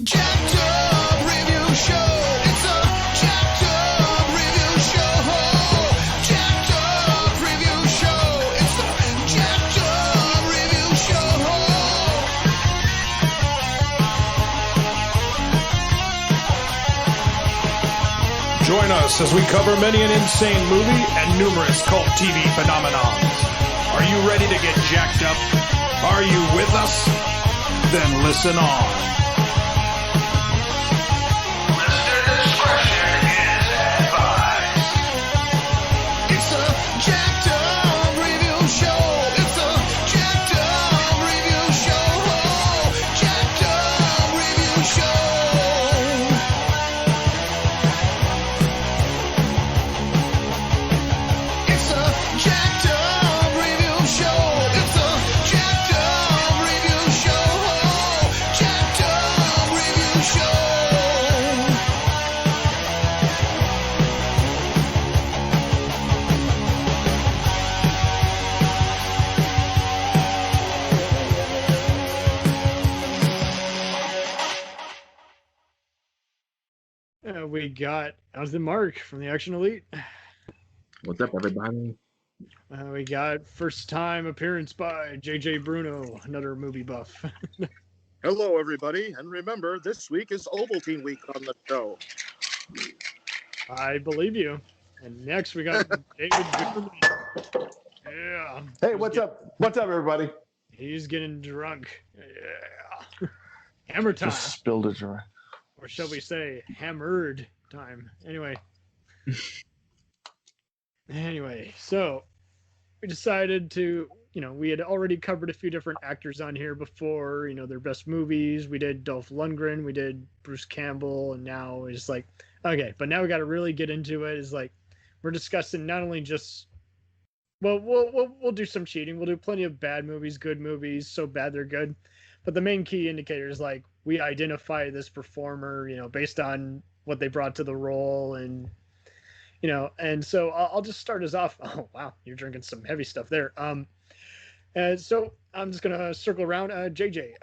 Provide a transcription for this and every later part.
Jacked Up Review Show. It's a Jacked Up Review Show. Jacked Up Review Show. It's the Jacked Up Review Show. Join us as we cover many an insane movie and numerous cult TV phenomenons. Are you ready to get jacked up? Are you with us? Then listen on. Listener discretion is advised. It's a Jacked Up Review Show. It's a Jacked Up Review Show. Jacked Up Review Show. It's a Jacked Up Review Show. It's a Jacked Up Review Show. Jacked Up Review Show. How's the Mark from the Action Elite? What's up, everybody? We got first time appearance by JJ Bruno, another movie buff. Hello, everybody, and remember, this week is Ovaltine Week on the show. I believe you. And next we got David Gherman. Yeah. Hey, what's up? What's up, everybody? He's getting drunk. Yeah. Hammer time. Just spilled a drink. Or shall we say hammered time. Anyway, so we decided to, we had already covered a few different actors on here before, their best movies. We did Dolph Lundgren, we did Bruce Campbell, and now it's like, okay, but now we got to really get into it. Is like, we're discussing not only just, well, we'll do some cheating. We'll do plenty of bad movies, good movies, so bad they're good. But the main key indicator is like, we identify this performer, based on what they brought to the role, and and so I'll just start us off. Oh wow, you're drinking some heavy stuff there. And so I'm just gonna circle around. JJ,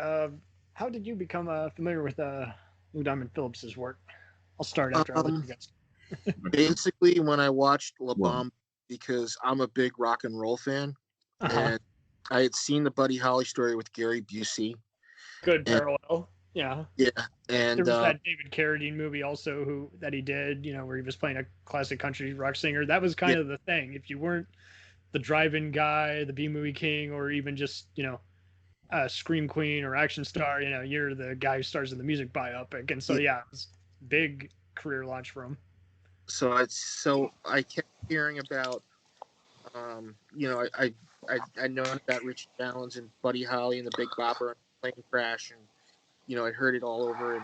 how did you become familiar with Lou Diamond Phillips's work? I'll start after I let you guys. Basically, when I watched La Bamba, because I'm a big rock and roll fan, and I had seen the Buddy Holly story with Gary Busey. Good parallel. Yeah. Yeah, and there was that David Carradine movie also that he did, where he was playing a classic country rock singer. That was kind of the thing. If you weren't the drive-in guy, the B-movie king, or even just, a scream queen or action star, you're the guy who stars in the music biopic. And so, it was a big career launch for him. So I kept hearing about, I know about Richie Valens and Buddy Holly and the Big Bopper and plane crash, and I heard it all over, and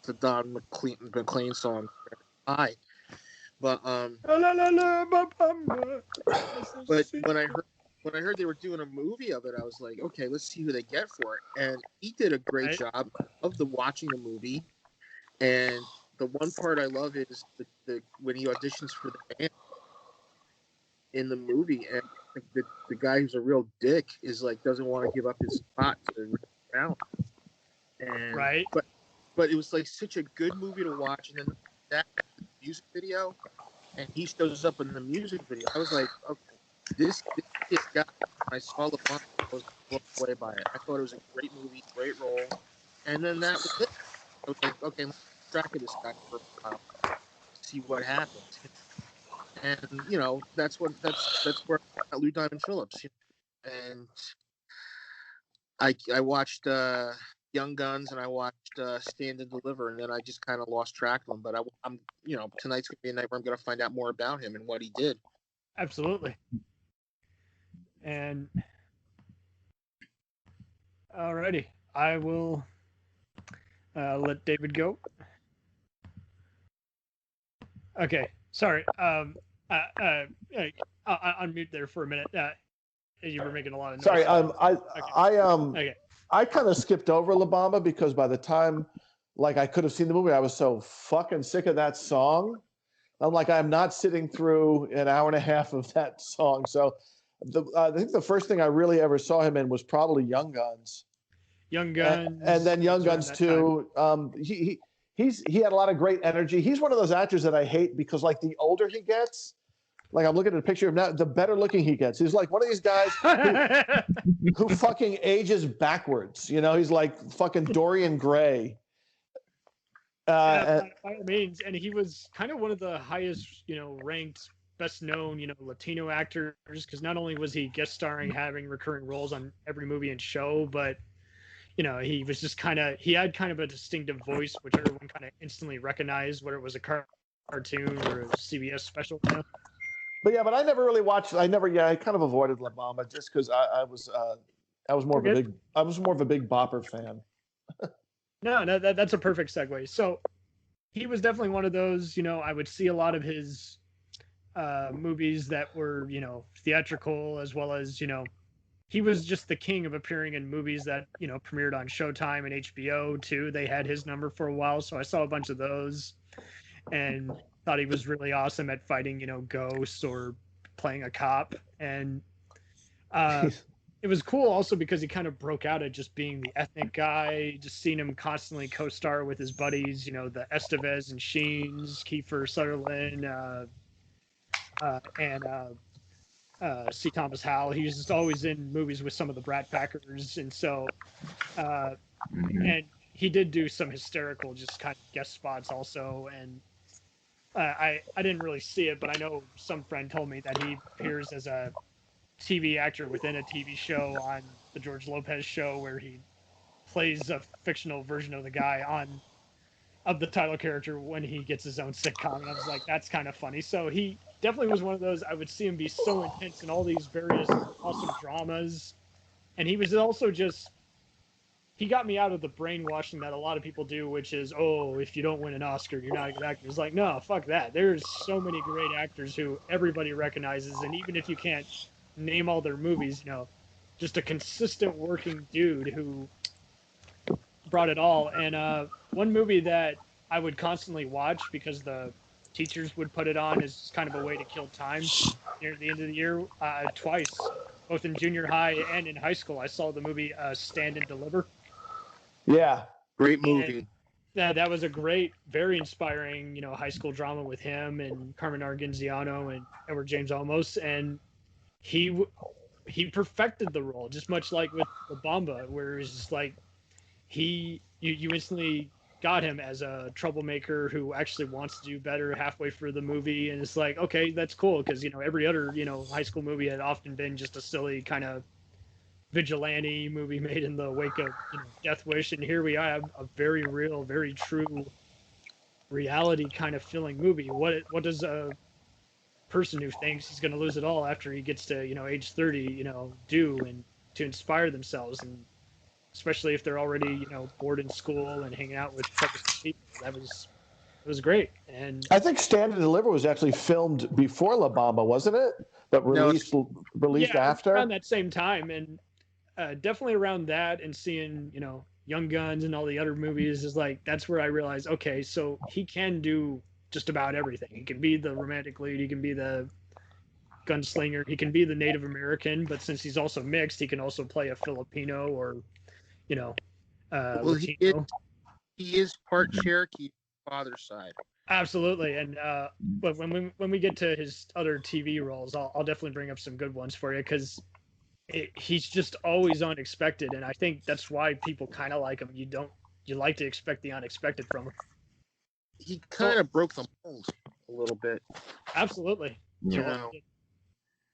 the Don McLean song. Hi, but but when I heard they were doing a movie of it, I was like, okay, let's see who they get for it. And he did a great job of watching the movie. And the one part I love is the when he auditions for the band in the movie, and the guy who's a real dick is like doesn't want to give up his spot to Rick Brown. And but it was like such a good movie to watch, and then that music video, and he shows up in the music video. I was like, okay, this guy. I saw the fun, I was blown away by it. I thought it was a great movie, great role, and then that was it. I was like, okay, let's track of this guy for a while, see what happens. And that's where I got Lou Diamond Phillips. And I watched Young Guns, and I watched Stand and Deliver, and then I just kind of lost track of him. But I'm tonight's gonna be a night where I'm gonna find out more about him and what he did. Absolutely. And alrighty, I will let David go. Okay, sorry. I'll unmute there for a minute. You were making a lot of noise. Sorry, Okay. I kind of skipped over La Bamba because by the time I could have seen the movie, I was so fucking sick of that song. I'm like, I'm not sitting through an hour and a half of that song. So I think the first thing I really ever saw him in was probably Young Guns. Young Guns, and then Young was around Guns that too. He had a lot of great energy. He's one of those actors that I hate because like the older he gets, like I'm looking at a picture of him now, the better looking he gets. He's like one of these guys time. who fucking ages backwards. You know, he's like fucking Dorian Gray. Yeah, by all means, and he was kind of one of the highest, ranked, best known, Latino actors, because not only was he guest starring, having recurring roles on every movie and show, but he was just he had kind of a distinctive voice, which everyone kind of instantly recognized, whether it was a cartoon or a CBS special. But I never really watched. I kind of avoided La Bamba just because I was more of a big Bopper fan. No, that's a perfect segue. So he was definitely one of those. I would see a lot of his movies that were theatrical, as well as he was just the king of appearing in movies that premiered on Showtime and HBO too. They had his number for a while, so I saw a bunch of those and thought he was really awesome at fighting ghosts or playing a cop. And it was cool also because he kind of broke out at just being the ethnic guy. Just seeing him constantly co-star with his buddies, the Estevez and Sheens, Kiefer Sutherland, and C. Thomas Howell. He was just always in movies with some of the Brat Packers, and so and he did do some hysterical just kind of guest spots also. And I didn't really see it, but I know some friend told me that he appears as a TV actor within a TV show on the George Lopez show, where he plays a fictional version of the guy of the title character when he gets his own sitcom. And I was like, that's kind of funny. So he definitely was one of those. I would see him be so intense in all these various awesome dramas. And he was also he got me out of the brainwashing that a lot of people do, which is, if you don't win an Oscar, you're not a good actor. It's like, no, fuck that. There's so many great actors who everybody recognizes. And even if you can't name all their movies, just a consistent working dude who brought it all. And one movie that I would constantly watch because the teachers would put it on as kind of a way to kill time near the end of the year, twice, both in junior high and in high school. I saw the movie Stand and Deliver. Yeah, Great movie. And, that was a great, very inspiring, high school drama with him and Carmen Argenziano and Edward James Olmos. And he perfected the role, just much like with La Bamba, where it's just like you instantly got him as a troublemaker who actually wants to do better halfway through the movie. And it's like, okay, that's cool, because every other high school movie had often been just a silly kind of vigilante movie made in the wake of Death Wish, and here we have a very real, very true reality kind of feeling movie. What does a person who thinks he's going to lose it all after he gets to age 30 do, and to inspire themselves, and especially if they're already bored in school and hanging out with troublesome people. It was great. And I think Stand and Deliver was actually filmed before La Bamba, wasn't it? But released after? Around that same time. And definitely around that, and seeing Young Guns and all the other movies, is like, that's where I realized, okay, so he can do just about everything. He can be the romantic lead, he can be the gunslinger, he can be the Native American, but since he's also mixed, he can also play a Filipino or Latino. He is part Cherokee father's side. Absolutely. And but when we get to his other TV roles, I'll definitely bring up some good ones for you, because he's just always unexpected, and I think that's why people kind of like him. You like to expect the unexpected from him. He kind of broke the mold a little bit. Absolutely.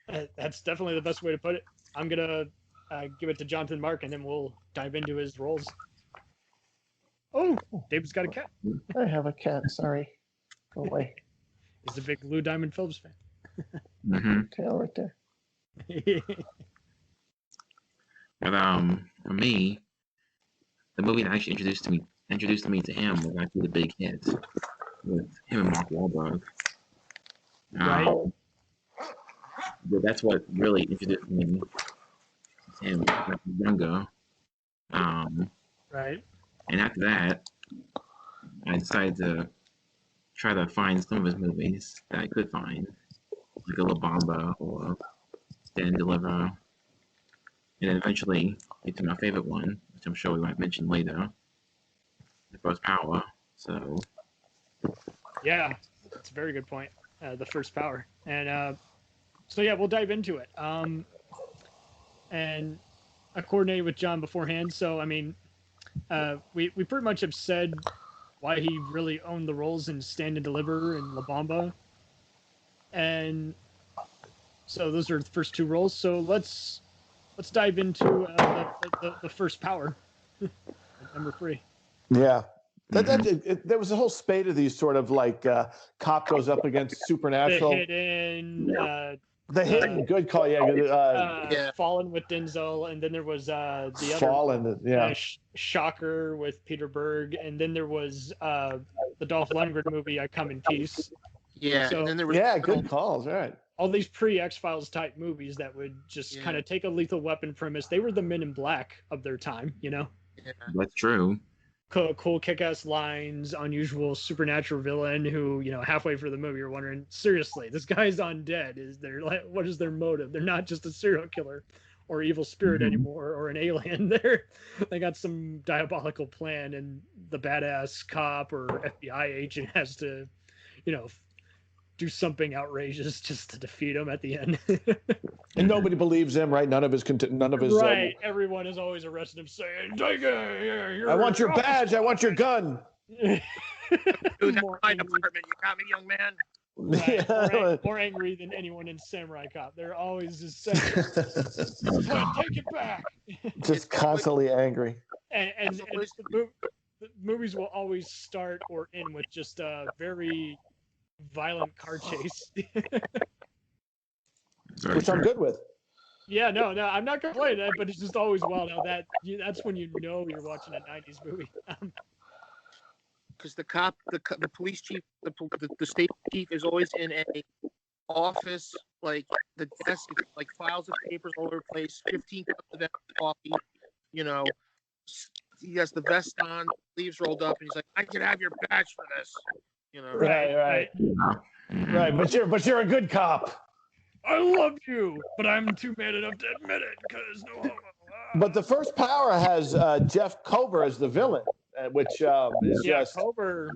That's definitely the best way to put it. I'm gonna give it to Jonathan Mark, and then we'll dive into his roles. Oh, David's got a cat. I have a cat. Sorry. Go away. He's a big Lou Diamond Phillips fan. Tail right there. But for me, the movie that actually introduced me to him was actually The Big Hit with him and Mark Wahlberg. Right. But that's what really introduced me to him when I was younger. Right. And after that, I decided to try to find some of his movies that I could find, like a La Bamba or Stand and Deliver. And then eventually, get to my favorite one, which I'm sure we might mention later. The first power. So Yeah, that's a very good point. The first power, and so yeah, we'll dive into it. And I coordinated with John beforehand, so I mean, we pretty much have said why he really owned the roles in Stand and Deliver and La Bamba, and so those are the first two roles. So let's dive into the first power, number 3. Yeah. There was a whole spate of these sort of like cop goes up against supernatural. The Hidden, good call. Yeah. Fallen with Denzel, and then there was the other Fallen. Yeah. Shocker with Peter Berg, and then there was the Dolph Lundgren movie I Come in Peace. Yeah, So, and then there was good calls. Right. All these pre-X-Files type movies that would just kind of take a Lethal Weapon premise. They were the Men in Black of their time, you know. Yeah. that's true. Cool kick-ass lines, unusual supernatural villain who, you know, halfway through the movie you're wondering, seriously, this guy's undead. What is their motive? They're not just a serial killer or evil spirit anymore or an alien. They got some diabolical plan, and the badass cop or FBI agent has to, you know, do something outrageous just to defeat him at the end. And nobody believes him, right? None of his right. Everyone is always arrested him saying, "Take it! I want your badge. I want your gun." Dude, that's my department. You got me, young man. Right. More angry than anyone in Samurai Cop. They're always just saying, "Take it back." Just constantly angry. And the movies will always start or end with just a very violent car chase. Which I'm good with. Yeah, no, I'm not complaining, but it's just always wild how that's when you know you're watching a 90s movie. Because the cop, the police chief, the state chief is always in a office, like the desk, like files of papers all over the place, 15 cups of coffee, you know. He has the vest on, sleeves rolled up, and he's like, "I can have your badge for this," you know. Right. But you're a good cop. I love you, but I'm too man enough to admit it because no homo. But the first power has Jeff Kober as the villain, which is just Kober.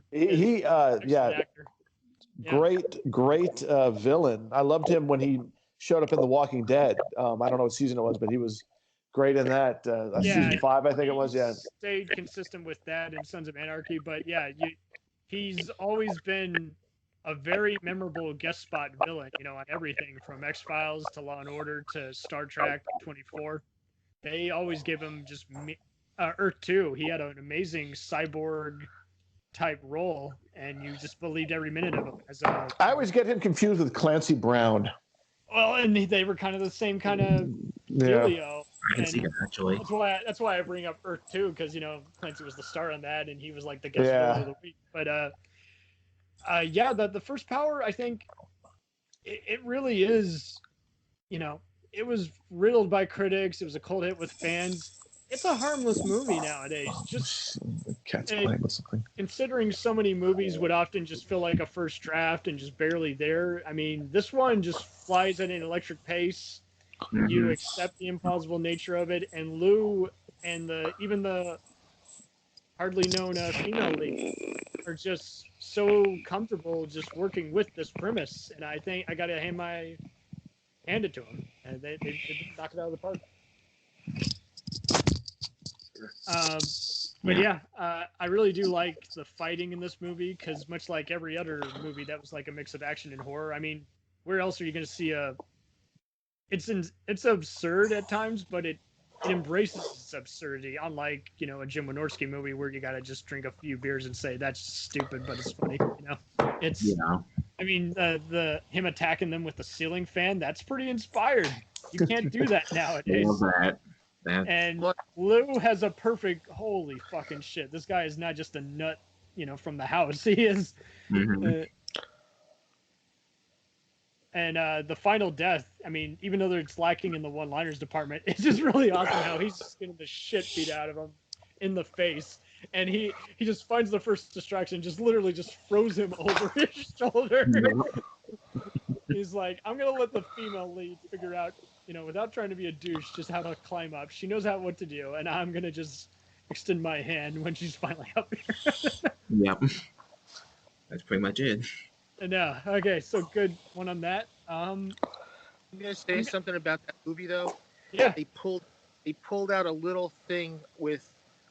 Great villain. I loved him when he showed up in The Walking Dead. I don't know what season it was, but he was great in that. Season 5, I think it was. Yeah, stayed consistent with that in Sons of Anarchy, but yeah, he's always been a very memorable guest spot villain, you know, on everything from X-Files to Law and Order to Star Trek 24. They always give him just Earth 2. He had an amazing cyborg type role, and you just believed every minute of him. I always get him confused with Clancy Brown. Well, and they were kind of the same kind of dealio. I can see that, actually. That's why I bring up Earth 2, because, you know, Clancy was the star on that, and he was like the guest star of the week. But the first power, I think it really is, you know, it was riddled by critics. It was a cold hit with fans. It's a harmless movie nowadays. Just cat's playing with something. Considering so many movies would often just feel like a first draft and just barely there. I mean, this one just flies at an electric pace. You accept the implausible nature of it, and Lou and even the hardly known female lead are just so comfortable just working with this premise, and I think I gotta hand it to them, and they knock it out of the park. But I really do like the fighting in this movie, because much like every other movie that was like a mix of action and horror, I mean, where else are you going to see it's absurd at times, but it embraces its absurdity, unlike, you know, a Jim Wynorski movie where you got to just drink a few beers and say that's stupid, but it's funny, you know. I mean, him attacking them with the ceiling fan, that's pretty inspired. You can't do that nowadays. And Lou has a perfect, holy fucking shit. This guy is not just a nut, you know, from the house. He is. And the final death, I mean, even though it's lacking in the one-liners department, it's just really awesome how he's just getting the shit beat out of him in the face. And he just finds the first distraction, just literally just throws him over his shoulder. He's like, I'm going to let the female lead figure out without trying to be a douche, just how to climb up. She knows what to do, and I'm gonna just extend my hand when she's finally up here. Yep. That's pretty much it. And okay, so good one on that. I'm gonna say something about that movie though. Yeah, They pulled out a little thing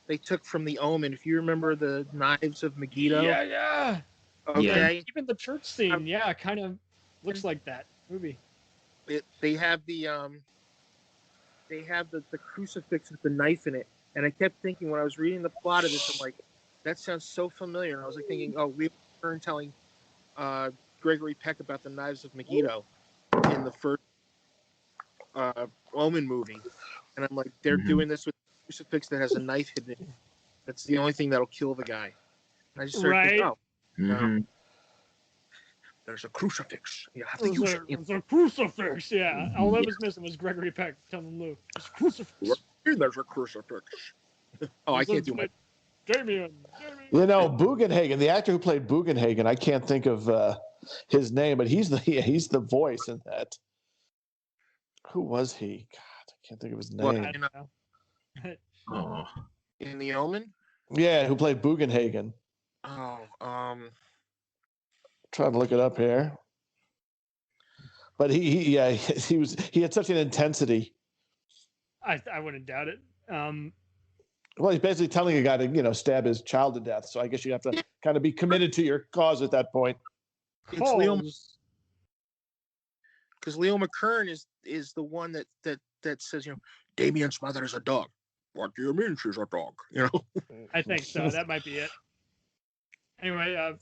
they took from The Omen. If you remember the knives of Megiddo. yeah. Okay. Even the church scene, kind of looks like that movie. They have the crucifix with the knife in it, and I kept thinking when I was reading the plot of this, I'm like, that sounds so familiar. And I was like thinking, oh, we were telling Gregory Peck about the knives of Megiddo in the first Omen movie, and I'm like, they're doing this with a crucifix that has a knife hidden in it. That's the only thing that'll kill the guy. And I just started thinking, oh, there's a crucifix. You have to use it. There's a crucifix, yeah. All that was missing was Gregory Peck telling Lou, there's a crucifix. There's a crucifix. Oh, I can't do my... Damien. Bugenhagen, the actor who played Bugenhagen, I can't think of his name, but he's the voice in that. Who was he? God, I can't think of his name. In The Omen? Yeah, who played Bugenhagen. Oh, Trying to look it up here. But he had such an intensity. I wouldn't doubt it. Well, he's basically telling a guy to, stab his child to death. So I guess you have to kind of be committed to your cause at that point. It's Leo, because Leo McKern is the one that says, Damien's mother is a dog. What do you mean she's a dog? I think so. That might be it. Anyway,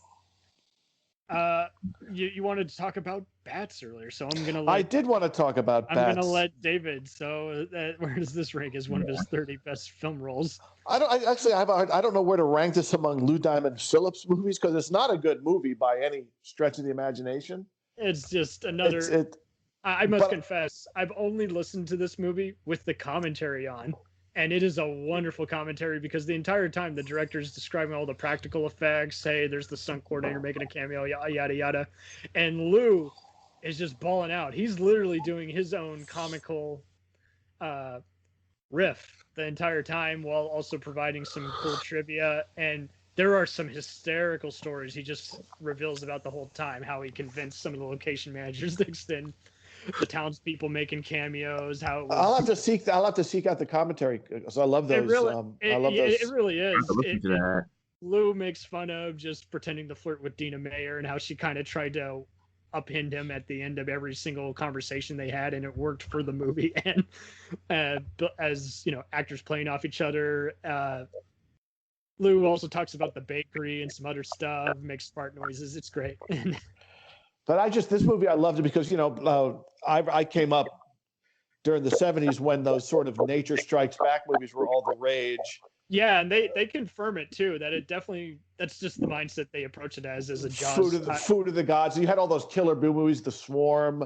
you wanted to talk about bats earlier, so I'm gonna. I did want to talk about bats. I'm gonna let David. So where does this rank as one of his 30 best film roles? I don't know where to rank this among Lou Diamond Phillips movies because it's not a good movie by any stretch of the imagination. It's just another. I must confess, I've only listened to this movie with the commentary on. And it is a wonderful commentary because the entire time the director's describing all the practical effects. Hey, there's the stunt coordinator making a cameo, yada, yada. And Lou is just balling out. He's literally doing his own comical riff the entire time while also providing some cool trivia. And there are some hysterical stories he just reveals about the whole time, how he convinced some of the location managers to extend the townspeople making cameos. How I'll have to seek out the commentary because I love those. It really is. Lou makes fun of just pretending to flirt with Dina Mayer and how she kind of tried to upend him at the end of every single conversation they had, and it worked for the movie. And as actors playing off each other. Lou also talks about the bakery and some other stuff, makes fart noises. It's great. But this movie, I loved it because, I came up during the 70s when those sort of Nature Strikes Back movies were all the rage. Yeah, and they confirm it too, that that's just the mindset they approach it as a Jaws. Food of the gods. You had all those Killer Bee movies, The Swarm,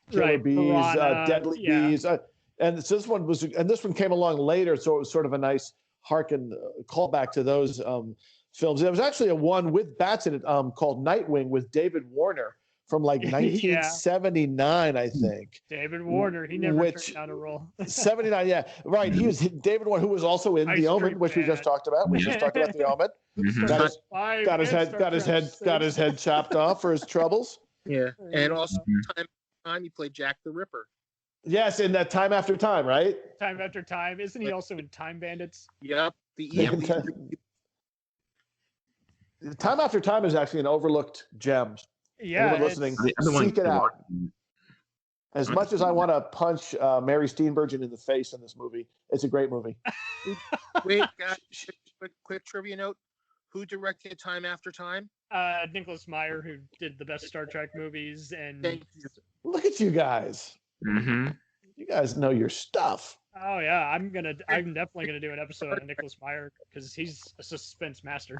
Killer Bees, Piranha, Deadly Bees. And this one came along later, so it was sort of a nice callback to those films. There was actually a one with bats in it called Nightwing with David Warner from 1979, I think. David Warner, he never turned down a role. 79, yeah, right. He was David Warner, who was also in The Omen, which we just talked about. We just talked about The Omen. Got his head chopped off for his troubles. Yeah, and also time he played Jack the Ripper. Yes, in that Time After Time, right? Time After Time. Isn't he also in Time Bandits? Yep. Time After Time is actually an overlooked gem. Yeah. Anyone listening, seek it out. As much as I want to punch Mary Steenburgen in the face in this movie, it's a great movie. Wait, guys, quick trivia note. Who directed Time After Time? Nicholas Meyer, who did the best Star Trek movies. And look at you guys. Mm-hmm. You guys know your stuff. Oh yeah, I'm definitely gonna do an episode on Nicholas Meyer because he's a suspense master.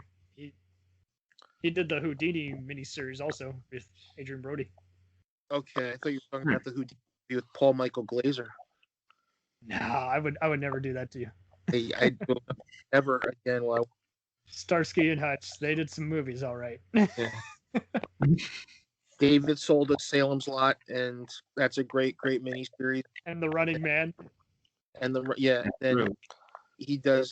He did the Houdini miniseries also with Adrian Brody. Okay, I thought you were talking about the Houdini with Paul Michael Glazer. No, I would never do that to you. I don't ever again. Starsky and Hutch, they did some movies, all right. Yeah. David sold us Salem's Lot, and that's a great miniseries. And The Running Man. And then he does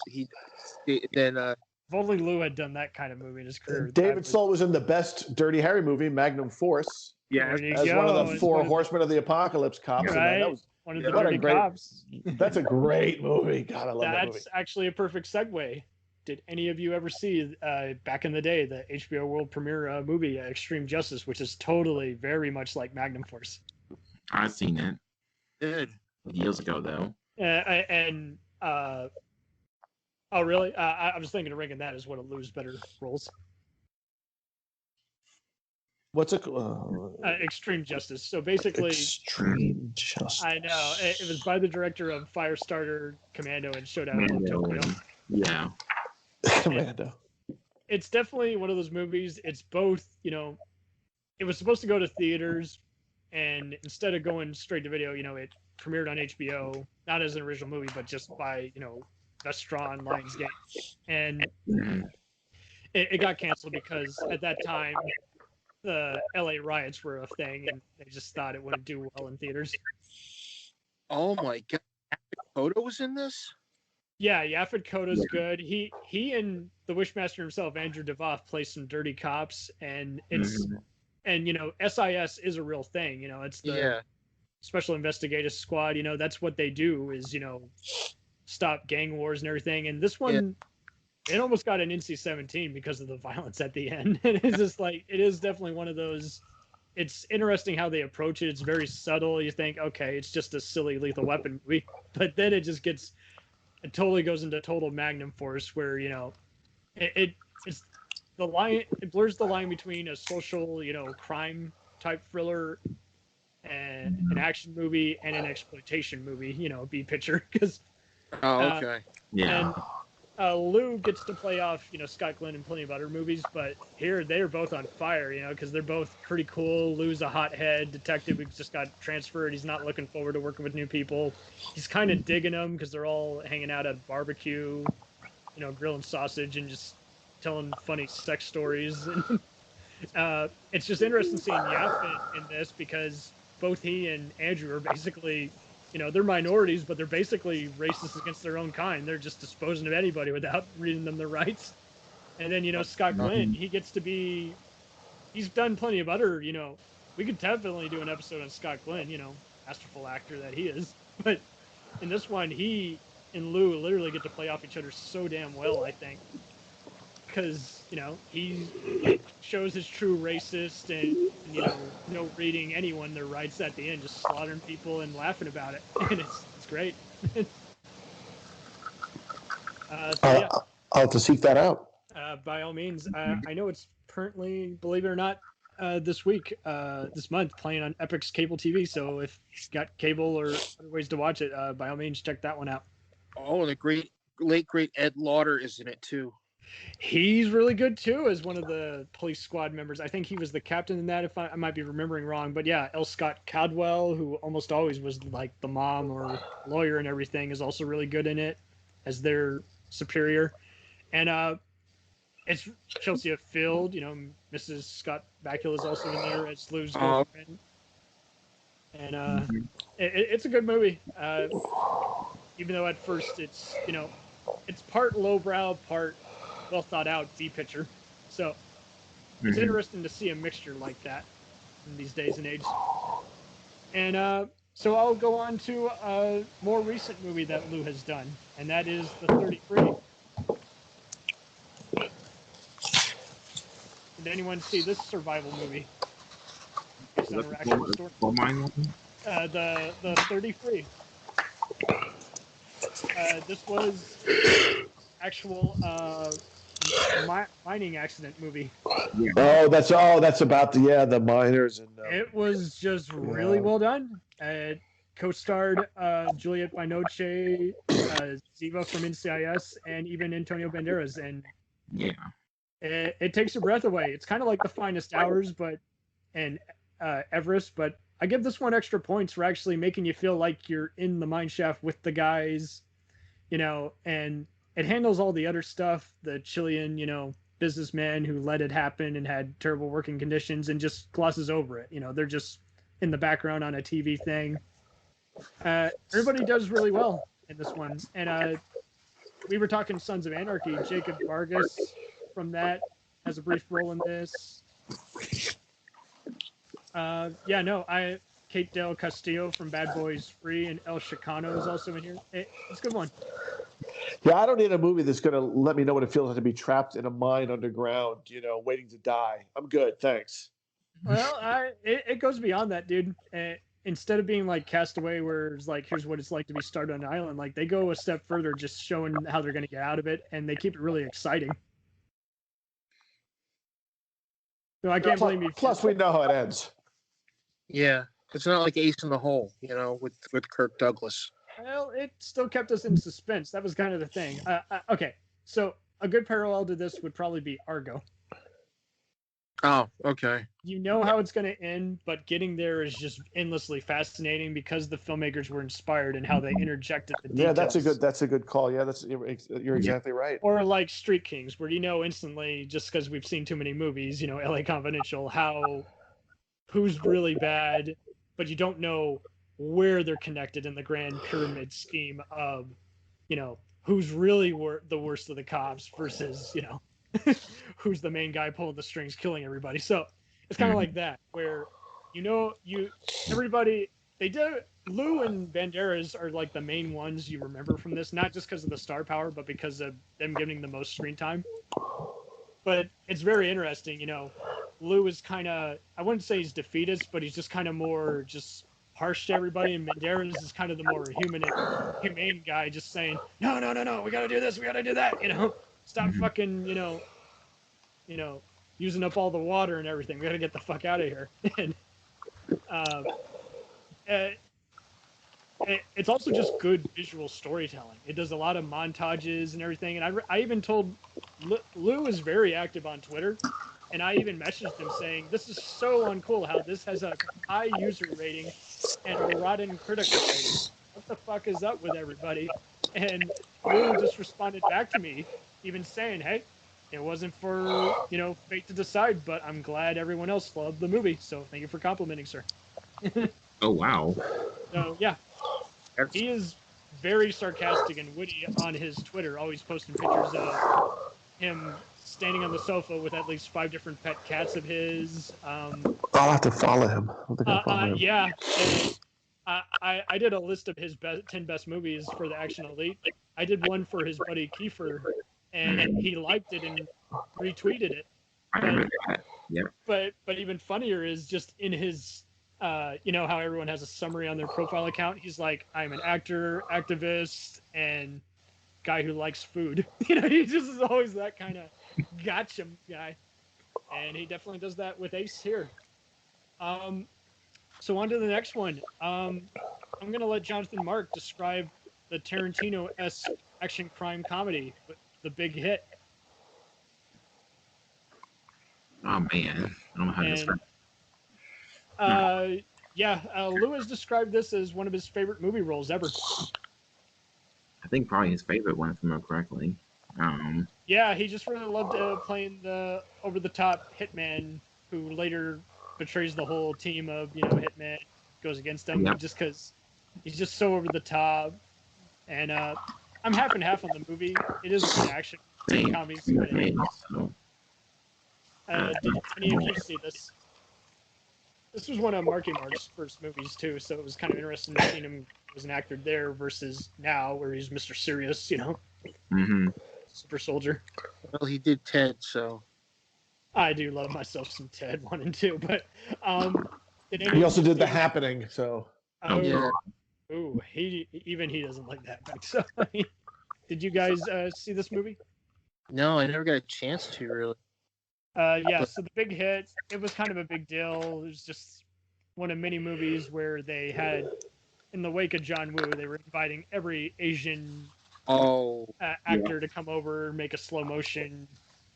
then If only Lou had done that kind of movie in his career. David Soul was in the best Dirty Harry movie, Magnum Force, yeah, There you as go. one of the It's four one of horsemen of the apocalypse cops. And Right. that was, one of the what a dirty great- cops. that's a great movie. God, I love that movie. That's actually a perfect segue. Did any of you ever see back in the day the HBO world premiere movie Extreme Justice, which is totally very much like Magnum Force? I've seen it good. years ago, though. Oh really? I was thinking of ranking that as one of Lou's better roles. What's it? Extreme Justice. So basically, Extreme Justice. I know it was by the director of Firestarter, Commando, and Showdown in Commando, Tokyo. Yeah. Commando. It's definitely one of those movies. It's both, it was supposed to go to theaters, and instead of going straight to video, it premiered on HBO, not as an original movie, but just by, Vestron Lionsgate. And it got canceled because at that time, the LA riots were a thing, and they just thought it wouldn't do well in theaters. Oh my God, Kodo was in this. Yeah, Yaphet Kotto's good. He and the Wishmaster himself, Andrew Devoff, play some dirty cops, and it's and SIS is a real thing. It's the Special Investigative Squad. That's what they do is stop gang wars and everything. And this one, it almost got an NC-17 because of the violence at the end. And it's just like it is definitely one of those. It's interesting how they approach it. It's very subtle. You think, okay, it's just a silly Lethal Weapon movie, but then it just gets. It totally goes into total Magnum Force, where it's the line. It blurs the line between a social, crime type thriller and an action movie and an exploitation movie. B picture because. Oh, okay. Yeah. And Lou gets to play off, Scott Glenn in plenty of other movies, but here they're both on fire, because they're both pretty cool. Lou's a hothead detective who just got transferred. He's not looking forward to working with new people. He's kind of digging them because they're all hanging out at barbecue, grilling sausage and just telling funny sex stories. It's just interesting seeing Yaphet in this because both he and Andrew are basically, they're minorities, but they're basically racist against their own kind. They're just disposing of anybody without reading them their rights. And then, Scott Glenn, he gets to be, he's done plenty of other, we could definitely do an episode on Scott Glenn, masterful actor that he is. But in this one, he and Lou literally get to play off each other so damn well, I think. Because, he shows his true racist and, reading anyone their rights at the end, just slaughtering people and laughing about it. And it's great. I'll have to seek that out. By all means. I know it's currently, believe it or not, this month, playing on Epic's cable TV. So if you've got cable or other ways to watch it, by all means, check that one out. Oh, and the late great Ed Lauder is in it too. He's really good too as one of the police squad members. I think he was the captain in that, if I might be remembering wrong. But yeah, L. Scott Cadwell, who almost always was like the mom or lawyer and everything, is also really good in it as their superior. And it's Chelsea Field, Mrs. Scott Bakula is also in there as Lou's girlfriend. And it's a good movie. Even though at first it's, it's part lowbrow, part well thought out B picture. So it's interesting to see a mixture like that in these days and age. And so I'll go on to a more recent movie that Lou has done, and that is The 33. Did anyone see this survival movie? Based on an actual story? The 33. This was actual mining accident movie. Oh, that's about the miners and. It was just really well done. Co-starred Juliette Binoche, Ziva from NCIS, and even Antonio Banderas. And it takes your breath away. It's kind of like The Finest Hours, and Everest, but I give this one extra points for actually making you feel like you're in the mine shaft with the guys, and it handles all the other stuff, the Chilean, businessman who let it happen and had terrible working conditions and just glosses over it. They're just in the background on a TV thing. Everybody does really well in this one. And we were talking Sons of Anarchy. Jacob Vargas from that has a brief role in this. Kate Del Castillo from Bad Boys 3 and El Chicano is also in here. It's a good one. Yeah, I don't need a movie that's going to let me know what it feels like to be trapped in a mine underground, waiting to die. I'm good, thanks. Well, it goes beyond that, dude. Instead of being like Castaway, where it's like, here's what it's like to be stuck on an island, like they go a step further, just showing how they're going to get out of it, and they keep it really exciting. So I can't blame you. Plus, we know how it ends. Yeah, it's not like Ace in the Hole, with Kirk Douglas. Well, it still kept us in suspense. That was kind of the thing. Okay, so a good parallel to this would probably be Argo. Oh, okay. You know how it's going to end, but getting there is just endlessly fascinating because the filmmakers were inspired in how they interjected the details. Yeah, that's a good call. Yeah, you're exactly right. Or like Street Kings, where instantly, just because we've seen too many movies, LA Confidential, who's really bad, but you don't know where they're connected in the grand pyramid scheme of, who's really the worst of the cops versus, who's the main guy pulling the strings, killing everybody. So it's kind of like that, where everybody, they did. Lou and Banderas are like the main ones you remember from this, not just because of the star power, but because of them getting the most screen time. But it's very interesting, Lou is kind of, I wouldn't say he's defeatist, but he's just kind of more just harsh to everybody, and Banderas is kind of the more humane guy, just saying, no, we got to do this, we got to do that, stop fucking, using up all the water and everything. We got to get the fuck out of here. And it's also just good visual storytelling. It does a lot of montages and everything. And I even told Lou is very active on Twitter, and I even messaged him saying, this is so uncool how this has a high user rating and a rotten critical rating. What the fuck is up with everybody? And Lou just responded back to me, even saying, hey, it wasn't for, fate to decide, but I'm glad everyone else loved the movie. So thank you for complimenting, sir. Oh, wow. So, yeah. He is very sarcastic and witty on his Twitter, always posting pictures of him standing on the sofa with at least 5 different pet cats of his. I'll have to follow him. Yeah. And I did a list of his 10 best movies for the Action Elite. I did one for his buddy Kiefer, and he liked it and retweeted it. I remember that. Yeah. But even funnier is just in his, how everyone has a summary on their profile account. He's like, I'm an actor, activist, and guy who likes food. He just is always that kind of gotcha guy. And he definitely does that with Ace here. So on to the next one. I'm going to let Jonathan Mark describe the Tarantino-esque action crime comedy, The Big Hit. Oh, man. I don't know how to describe it. Lou has described this as one of his favorite movie roles ever. I think probably his favorite one, if I remember correctly. Yeah, he just really loved playing the over-the-top hitman who later betrays the whole team of, hitman, goes against them, just because he's just so over the top. And I'm half and half on the movie. It is a good action comedy. Did any of you see this? This was one of Marky Mark's first movies, too, so it was kind of interesting to see him as an actor there versus now, where he's Mr. Serious, Mm-hmm. Super soldier. Well, he did Ted, so. I do love myself some Ted 1 and 2, but he also did The Happening, so. Yeah. Ooh, he doesn't like that. So, did you guys see this movie? No, I never got a chance to, really. So The Big Hit, it was kind of a big deal. It was just one of many movies where they had, in the wake of John Woo, they were inviting every Asian actor to come over, make a slow motion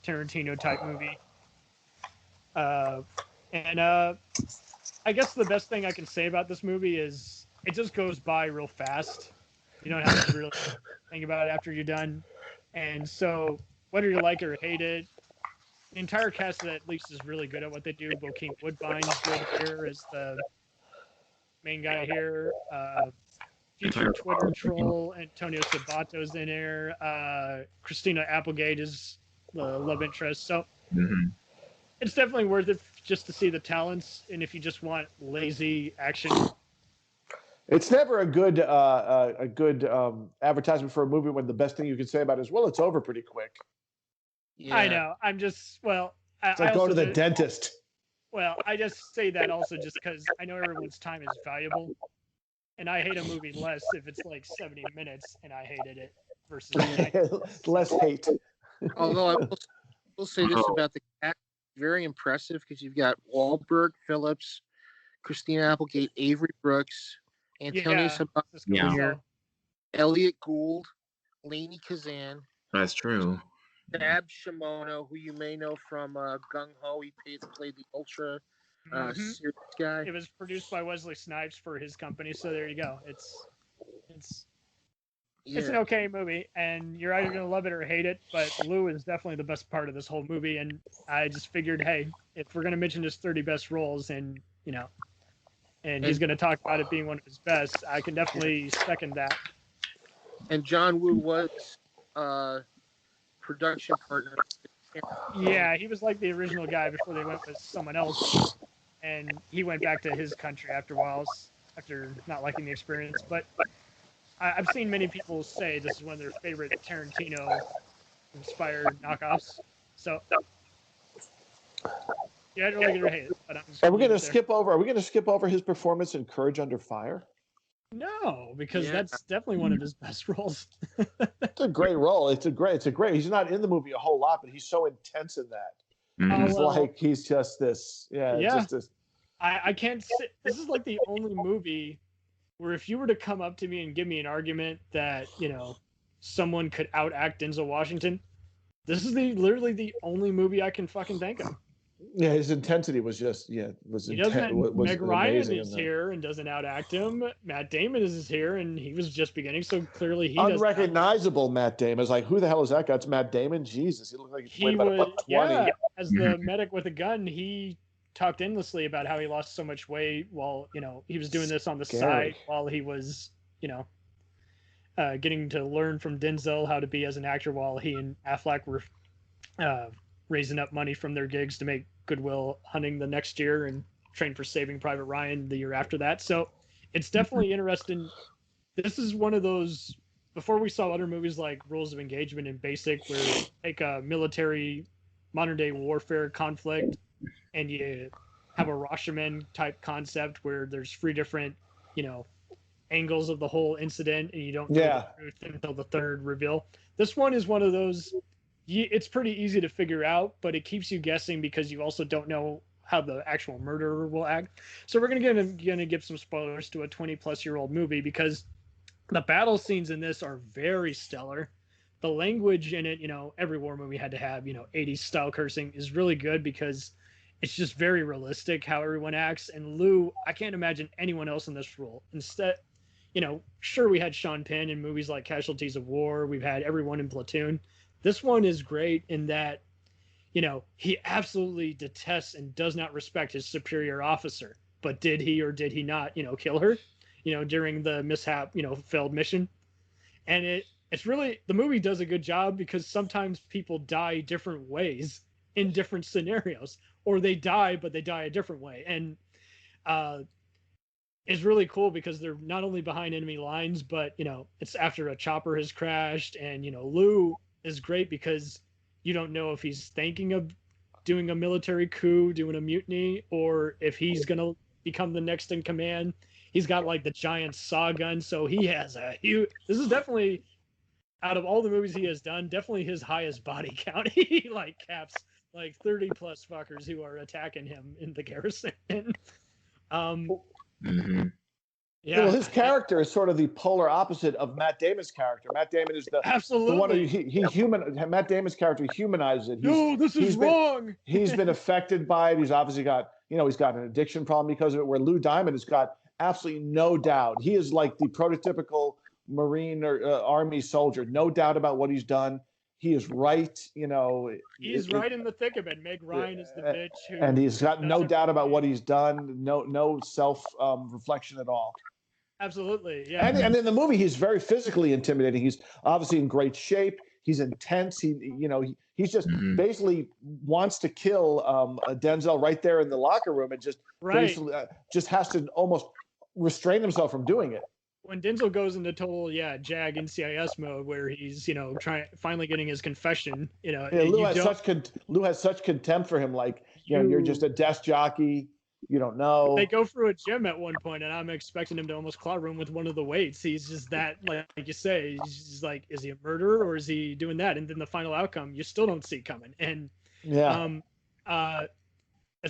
Tarantino type movie. And I guess the best thing I can say about this movie is it just goes by real fast. You don't have to really think about it after you're done. And so whether you like it or hate it, entire cast of that at least is really good at what they do. Bokeem Woodbine's good here as the main guy here. Future Twitter troll Antonio Sabato's in there. Christina Applegate is the love interest. So it's definitely worth it just to see the talents. And if you just want lazy action, It's never a good advertisement for a movie when the best thing you can say about it is, well, it's over pretty quick. Yeah. I know. I'm just It's like going to the dentist. Well, I just say that also just because I know everyone's time is valuable, and I hate a movie less if it's like 70 minutes and I hated it versus 90. Less hate. Although I will say this about the cast, very impressive because you've got Wahlberg, Phillips, Christina Applegate, Avery Brooks, Antonio Sabato Jr., Elliot Gould, Lainey Kazan. That's true. Bab Shimono, who you may know from Gung Ho. He played the Ultra serious guy. It was produced by Wesley Snipes for his company, so there you go. It's an okay movie, and you're either gonna love it or hate it. But Lou is definitely the best part of this whole movie, and I just figured, hey, if we're gonna mention his 30 best roles, and and he's gonna talk about it being one of his best, I can definitely second that. And John Woo was production partner. Yeah, he was like the original guy before they went with someone else, and he went back to his country after a while, after not liking the experience. But I've seen many people say this is one of their favorite Tarantino-inspired knockoffs. So, yeah, I don't really hate it. But Are we going to skip over? Are we going to skip over his performance in Courage Under Fire? No, because that's definitely one of his best roles. It's a great role. It's a great. He's not in the movie a whole lot, but he's so intense in that. He's just this. Yeah. Just this. I can't say, this is like the only movie where if you were to come up to me and give me an argument that, someone could outact Denzel Washington, this is literally the only movie I can fucking think of. Yeah, his intensity was just was intense. Meg Ryan is here and doesn't outact him. Matt Damon is here and he was just beginning, so clearly he unrecognizable. Matt Damon is like, who the hell is that guy? It's Matt Damon. Jesus, he looked like he weighed about $120. Yeah, as the medic with a gun, he talked endlessly about how he lost so much weight while he was doing this on the side while he was getting to learn from Denzel how to be as an actor while he and Affleck were raising up money from their gigs to make Goodwill Hunting the next year and train for Saving Private Ryan the year after that. So it's definitely interesting. This is one of those, before we saw other movies like Rules of Engagement and Basic, where you take a military modern day warfare conflict and you have a Rashomon type concept where there's 3 different, angles of the whole incident and you don't know the truth until the third reveal. This one is one of those, it's pretty easy to figure out, but it keeps you guessing because you also don't know how the actual murderer will act. So we're gonna give some spoilers to a 20-plus-year-old movie because the battle scenes in this are very stellar. The language in it, every war movie had to have, 80s style cursing is really good because it's just very realistic how everyone acts. And Lou, I can't imagine anyone else in this role. Instead, sure, we had Sean Penn in movies like Casualties of War. We've had everyone in Platoon. This one is great in that, he absolutely detests and does not respect his superior officer. But did he or did he not, kill her, during the mishap, failed mission? And it's really, the movie does a good job because sometimes people die different ways in different scenarios, or they die, but they die a different way. And it's really cool because they're not only behind enemy lines, but, it's after a chopper has crashed. And, Lou is great because you don't know if he's thinking of doing a military coup, doing a mutiny, or if he's going to become the next in command. He's got like the giant saw gun. So he has this is definitely, out of all the movies he has done, definitely his highest body count. He caps 30 plus fuckers who are attacking him in the garrison. Yeah, well, his character is sort of the polar opposite of Matt Damon's character. Matt Damon is the one who Matt Damon's character humanizes it. This is wrong. He's been affected by it. He's obviously got he's got an addiction problem because of it. Where Lou Diamond has got absolutely no doubt. He is like the prototypical Marine or Army soldier. No doubt about what he's done. he is right. You know, He's right in the thick of it. Meg Ryan is the bitch who, and he's got no doesn't doubt about really- what he's done. No self reflection at all. Absolutely, yeah. And in the movie, he's very physically intimidating. He's obviously in great shape. He's intense. He's just basically wants to kill Denzel right there in the locker room, and just basically just has to almost restrain himself from doing it. When Denzel goes into total Jag NCIS mode, where he's finally getting his confession, Lou has such contempt for him. Like, you're just a desk jockey. You don't know. They go through a gym at one point, and I'm expecting him to almost clobber him with one of the weights. He's just that, like you say, he's just like, is he a murderer or is he doing that? And then the final outcome, you still don't see coming. And it's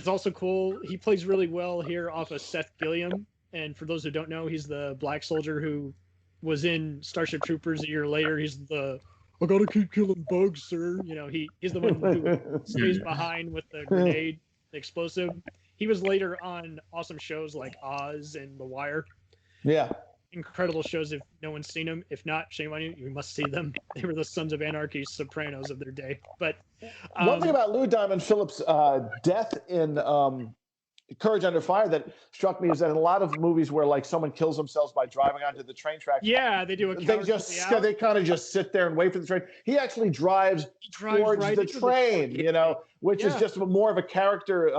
also cool. He plays really well here off of Seth Gilliam. And for those who don't know, he's the black soldier who was in Starship Troopers a year later. He's the, I gotta keep killing bugs, sir. He's the one who stays behind with the grenade, the explosive. He was later on awesome shows like Oz and The Wire. Yeah. Incredible shows if no one's seen them. If not, shame on you. You must see them. They were the Sons of Anarchy Sopranos of their day. But one thing about Lou Diamond Phillips' death in Courage Under Fire that struck me is that in a lot of movies where like someone kills themselves by driving onto the train tracks, they do they kind of just sit there and wait for the train. He actually drives towards right the train, which is just more of a character,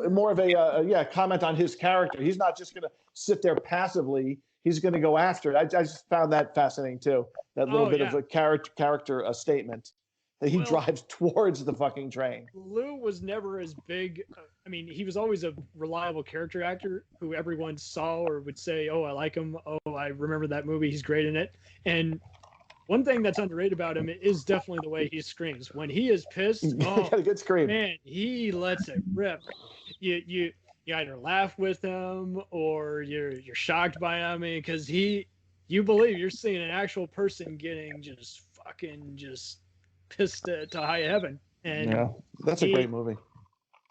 more of a comment on his character. He's not just going to sit there passively. He's going to go after it. I just found that fascinating too. That little bit of a character statement. That he drives towards the fucking train. Lou was never as big. He was always a reliable character actor who everyone saw or would say, oh, I like him. Oh, I remember that movie. He's great in it. And one thing that's underrated about him is definitely the way he screams. When he is pissed, got a good scream. Man, he lets it rip. You either laugh with him or you're shocked by him because you believe you're seeing an actual person getting just fucking pissed to high heaven. And that's a great movie.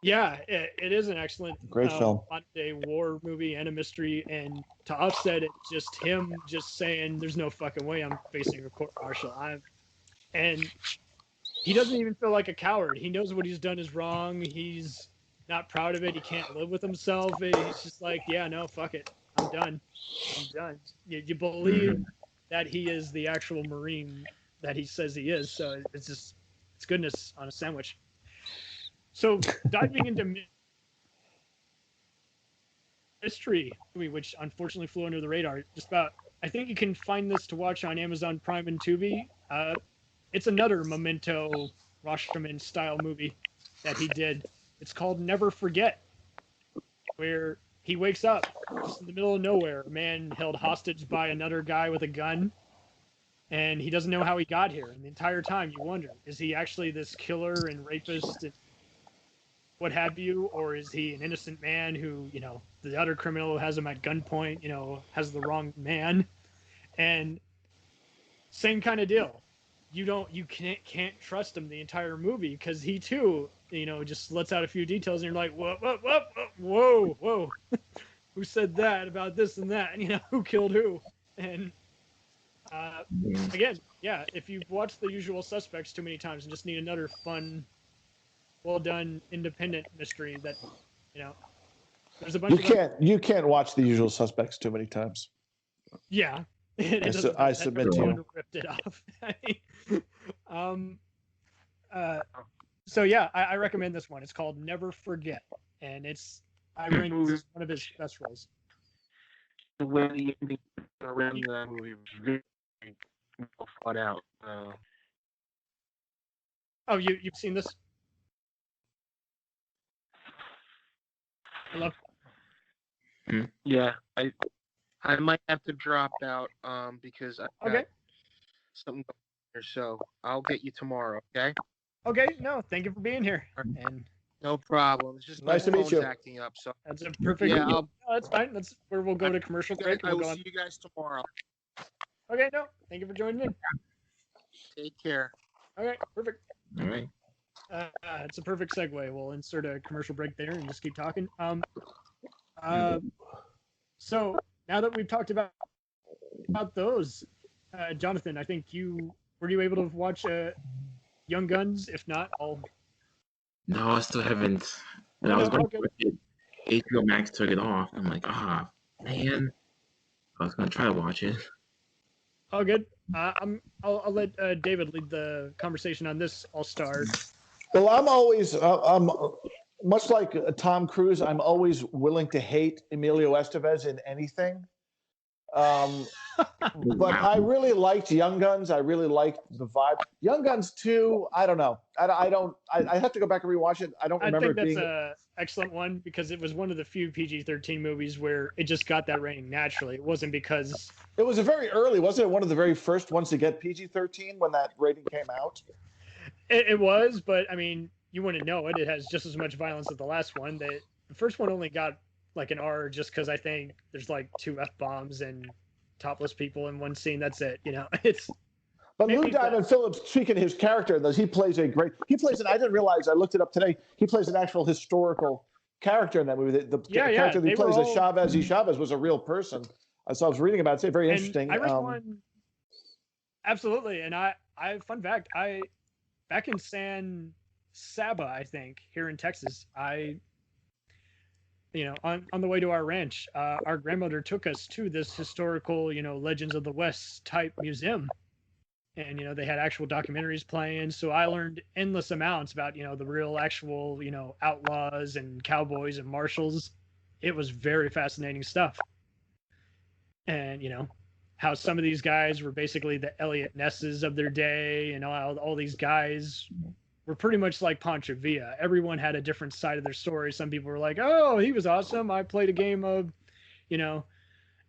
Yeah, it is an excellent great film. Modern-day war movie and a mystery, and to offset it, just him just saying there's no fucking way I'm facing a court martial. And he doesn't even feel like a coward. He knows what he's done is wrong. He's not proud of it. He can't live with himself. He's just like, yeah, no, fuck it. I'm done. You believe that he is the actual Marine that he says he is. So it's goodness on a sandwich. So diving into mystery, which unfortunately flew under the radar, I think you can find this to watch on Amazon Prime and Tubi. It's another Memento Rashomon style movie that he did. It's called Never Forget, where he wakes up just in the middle of nowhere, a man held hostage by another guy with a gun. And he doesn't know how he got here. And the entire time you wonder, is he actually this killer and rapist and what have you? Or is he an innocent man who, the other criminal has him at gunpoint, has the wrong man? And same kind of deal. You can't trust him the entire movie because he too, just lets out a few details and you're like, whoa. Who said that about this and that? And, who killed who? And again, if you've watched The Usual Suspects too many times and just need another fun, well done, independent mystery that, there's a bunch you can't watch The Usual Suspects too many times. Yeah. I submit to you. Ripped it off. I recommend this one. It's called Never Forget. And I rank this one of his best roles. The way the ending around the movie was very well thought out. Oh, you've seen this? Hello? Yeah, I might have to drop out because I got something going here, so I'll get you tomorrow, okay? Okay, no, thank you for being here. And no problem. It's just nice to meet you. Acting up, so that's a perfect. Yeah, that's fine. That's where we'll go to commercial break. I will see you guys tomorrow. Okay, no, thank you for joining in. Take care. Okay, perfect. All right. It's a perfect segue. We'll insert a commercial break there and just keep talking. So now that we've talked about those, Jonathan, I think you were you able to watch Young Guns? If not, I'll. No, I still haven't. And I No, was going all to good. watch it. HBO Max took it off. I'm like, man. I was going to try to watch it. All good. I'll let David lead the conversation on this. I'll start. Well, I'm always, I'm much like Tom Cruise. I'm always willing to hate Emilio Estevez in anything. But I really liked Young Guns. I really liked the vibe. Young Guns 2, I don't know. I have to go back and rewatch it. I don't remember I think it being. that's an excellent one because it was one of the few PG-13 movies where it just got that rating naturally. It wasn't because It was a very early, wasn't it? One of the very first ones to get PG-13 when that rating came out. it was, but I mean, you wouldn't know it. It has just as much violence as the last one. The first one only got like an R just because I think there's like 2 F-bombs and topless people in one scene. That's it. You know, it's. But Maybe Lou Diamond Phillips, speaking of his character, he plays I didn't realize, I looked it up today, he plays an actual historical character in that movie. The character that he plays, Chavez was a real person. So I was reading about it. It's very interesting. I read one. Absolutely. And I fun fact, back in San Saba, I think, here in Texas, on the way to our ranch, our grandmother took us to this historical, Legends of the West type museum. And, they had actual documentaries playing. So I learned endless amounts about, the real actual, outlaws and cowboys and marshals. It was very fascinating stuff. And, how some of these guys were basically the Elliot Nesses of their day. And all these guys were pretty much like Pancho Villa. Everyone had a different side of their story. Some people were like, oh, he was awesome. I played a game of,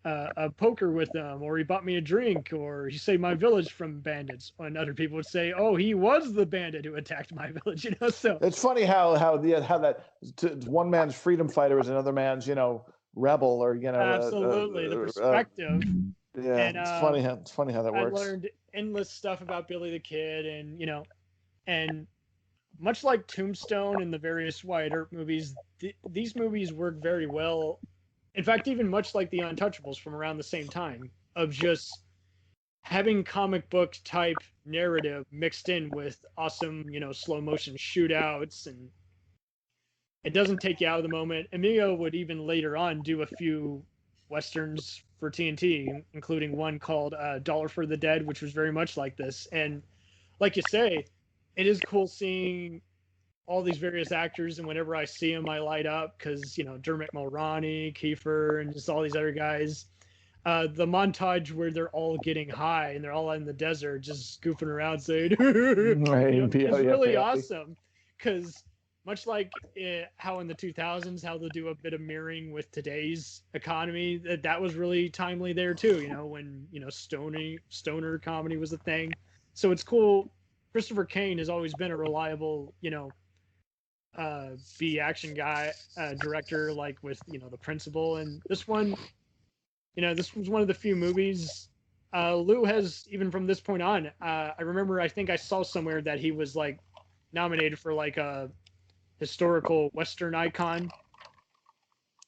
a poker with them, or he bought me a drink, or he saved my village from bandits. And other people would say, oh, he was the bandit who attacked my village. So it's funny how that one man's freedom fighter is another man's rebel, or absolutely the perspective. Yeah, and, it's funny how that works. I learned endless stuff about Billy the Kid, and much like Tombstone and the various Wyatt Earp movies, these movies work very well. In fact, even much like the Untouchables from around the same time, of just having comic book type narrative mixed in with awesome, slow motion shootouts, and it doesn't take you out of the moment. Emilio would even later on do a few Westerns for TNT, including one called Dollar for the Dead, which was very much like this. And like you say, it is cool seeing all these various actors, and whenever I see them, I light up because, Dermot Mulroney, Kiefer, and just all these other guys. The montage where they're all getting high and they're all in the desert just goofing around saying, it's really awesome because much like how in the 2000s, how they'll do a bit of mirroring with today's economy, that was really timely there too, when, stoner comedy was a thing. So it's cool. Christopher Kane has always been a reliable, B action guy, director, like with, The Principal. And this one, this was one of the few movies Lou has, even from this point on, I remember, I think I saw somewhere that he was like nominated for like a historical Western icon.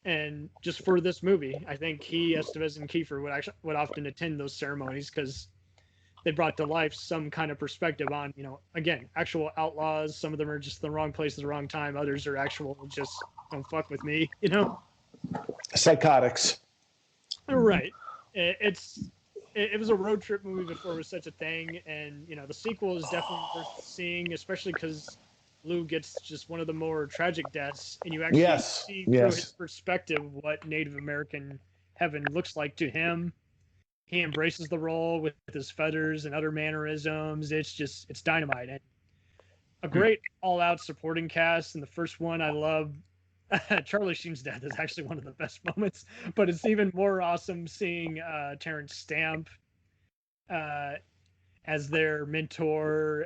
And just for this movie, I think he, Estevez, and Kiefer would often attend those ceremonies because they brought to life some kind of perspective on, again, actual outlaws. Some of them are just in the wrong place at the wrong time. Others are actual, just don't fuck with me, Psychotics. Right. It was a road trip movie before it was such a thing. And, the sequel is definitely worth seeing, especially because Lou gets just one of the more tragic deaths. And you actually see through his perspective what Native American heaven looks like to him. He embraces the role with his feathers and other mannerisms. It's dynamite. And a great all-out supporting cast. In the first one, I love Charlie Sheen's death is actually one of the best moments, but it's even more awesome seeing Terrence Stamp as their mentor,